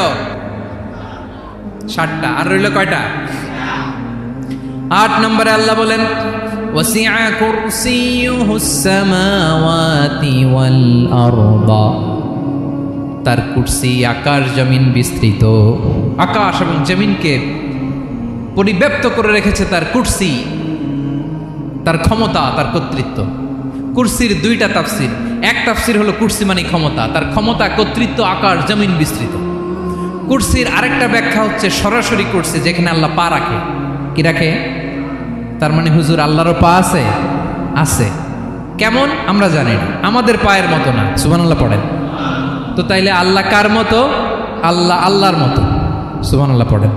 7টা। আর রইল কয়টা? 8 নম্বরে আল্লাহ বলেন ওয়াসিআ কুরসিয়ুহুস সামাওয়াতি ওয়াল আরদা, তার কুরসি আকাশ জমিন বিস্তৃত। আকাশ এবং জমিনকে পরিব্যাপ্ত করে রেখেছে তার কুরসি, তার ক্ষমতা, তার কর্তৃত্ব। কুরসির দুইটা তাফসির। এক তাফসির হলো কুরসি মানে ক্ষমতা, তার ক্ষমতা, কর্তৃত্ব আকাশ জমিন বিস্তৃত। কুরসির আরেকটা ব্যাখ্যা হচ্ছে সরাসরি কুরসি, যেখানে আল্লাহ পা রাখে। কি রাখে? তার মানে হুজুর আল্লাহরও পা আছে? আছে। কেমন আমরা জানি না, আমাদের পায়ের মতো না। সুবহানাল্লাহ পড়েন তো। তাইলে আল্লাহ কার মতো? আল্লাহ আল্লাহর মতো। সুবহানাল্লাহ পড়েন।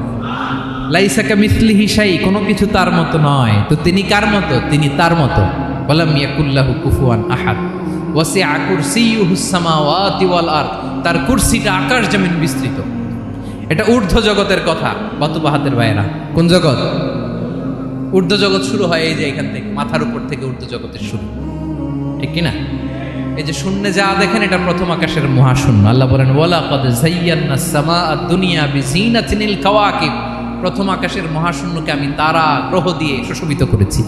লাইসা কামিসলিহি শাই, কোনো কিছু তার মতো নয়। তো তিনি কার মতো? তিনি তার মতো। ওয়ালাম ইয়াকুল্লাহু কুফুয়ান আহাদ। ওয়াসিআ কুরসিয়ুহুস সামাওয়াতি ওয়াল আরদ, তার কুরসিটা আকাশ জমিন বিস্তৃত। এটা ঊর্ধ্ব জগতের কথা। বাতুবাহাতের ভাইয়েরা, কোন জগৎ? ঊর্ধ্ব জগৎ শুরু হয় এই যে এখান থেকে, মাথার উপর থেকে ঊর্ধ্ব জগতের শুরু, ঠিক কিনা? এই যে শূন্যে যা দেখেন, এটা প্রথম আকাশের মহাশূন্য। আল্লাহ বলেন ওয়ালাকাদ যায়্যানাস সামাআদ দুনিয়া বিজিনাতিনিল কাওয়াকিব, প্রথম আকাশের মহাশূন্যকে আমি তারা গ্রহ দিয়ে সুশোভিত করেছি।